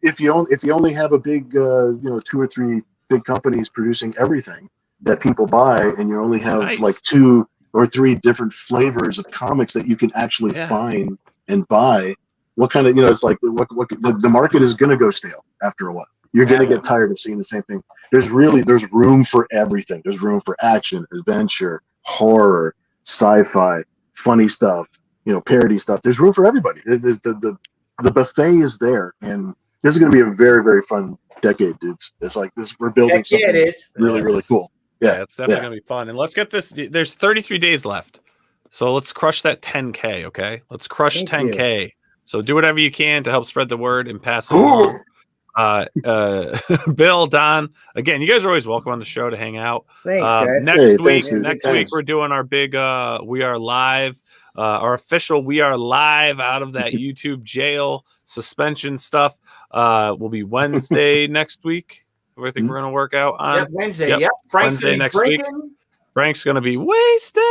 If you only have a big 2 or 3 big companies producing everything that people buy, and you only have like 2 or 3 different flavors of comics that you can actually find and buy, what kind of it's like the market is going to go stale after a while. You're going to get tired of seeing the same thing. There's room for everything. There's room for action, adventure, horror, sci-fi, funny stuff, parody stuff. There's room for everybody. The buffet is there, and this is going to be a very, very fun decade, dudes. It's like this. We're building something really, really cool. Yeah, it's definitely going to be fun. And let's get this. There's 33 days left, so let's crush that 10K. Okay, let's crush 10K. So do whatever you can to help spread the word and pass it along. Bill, Don, again, you guys are always welcome on the show to hang out. Thanks, guys. Next week we're doing our big We Are Live, our official We Are Live out of that YouTube jail suspension stuff. Will be Wednesday next week. I think we're gonna work out on. Yep, Wednesday. Yep. Frank's Wednesday next week. Frank's gonna be wasted.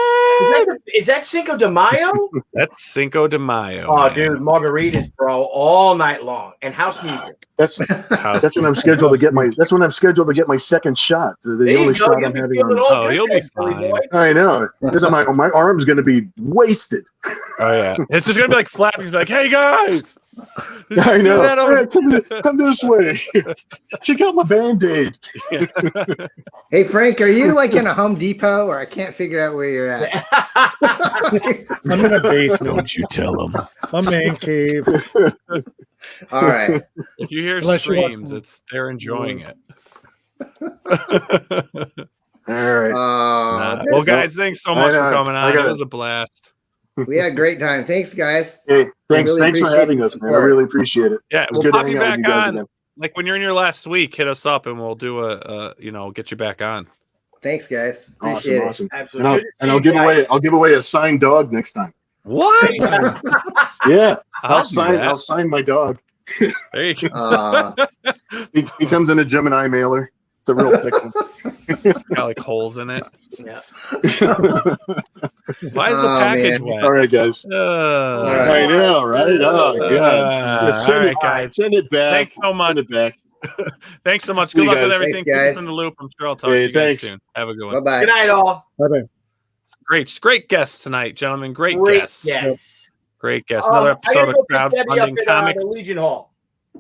Is that Cinco de Mayo? That's Cinco de Mayo. Oh, dude, margaritas, bro, all night long, and house music. That's when I'm scheduled to get my. That's when I'm scheduled to get my second shot. The only shot I'm having on. You'll be fine. I know. My arm's gonna be wasted. Oh yeah, it's just gonna be like flapping, like, "Hey guys." I know. Come this way. Check out my Band-Aid. Hey Frank, are you like in a Home Depot, or I can't figure out where you're at? I'm in a basement. Don't you tell them. A man cave. All right. If you hear Unless screams, they're enjoying it. All right. Well, guys, thanks so much for coming on. It was a blast. We had a great time. Thanks, guys. Hey, thanks for having us, man. I really appreciate it. Yeah, it's we'll good pop to you hang out back with you guys on. again. Like when you're in your last week, hit us up and we'll do get you back on. Thanks, guys. Appreciate awesome. Absolutely. And I'll give away a signed dog next time. What? Yeah, I'll sign my dog. There you go. He comes in a Gemini mailer. It's a real thick one. Got like holes in it. Yeah. Why is the package wet? All right, guys. I know, right? Oh, God. All right, guys. Send it back. Thanks so much. Send it back. Thanks so much. Good luck with everything. Thanks, guys. Keep us in the loop. I'm sure I'll talk to you guys soon. Have a good one. Bye-bye. Good night, all. Bye-bye. Great guests tonight, gentlemen. Great guests. Yes. Great guests. Another episode of Crowdfunding Comics. Legion Hall.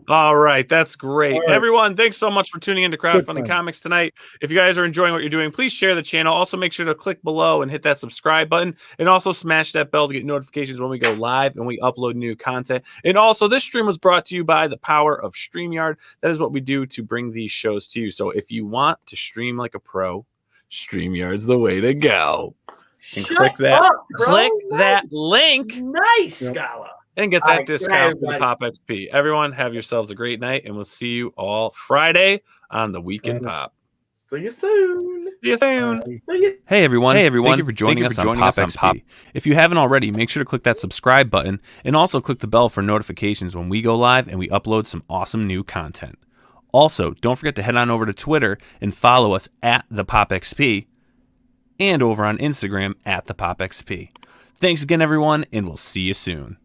All right, that's great. Right. Everyone, thanks so much for tuning into Crowdfunding Comics tonight. If you guys are enjoying what you're doing, please share the channel. Also, make sure to click below and hit that subscribe button, and also smash that bell to get notifications when we go live and we upload new content. And also, this stream was brought to you by the power of StreamYard. That is what we do to bring these shows to you. So if you want to stream like a pro, StreamYard's the way to go. And click that link. Nice, Scala. And get that discount for the Pop XP. Everyone, have yourselves a great night, and we'll see you all Friday on the Weekend Pop. See you soon. See you soon. Hey everyone. Thank you for joining us on Pop XP. If you haven't already, make sure to click that subscribe button and also click the bell for notifications when we go live and we upload some awesome new content. Also, don't forget to head on over to Twitter and follow us at the Pop XP and over on Instagram at the Pop XP. Thanks again, everyone, and we'll see you soon.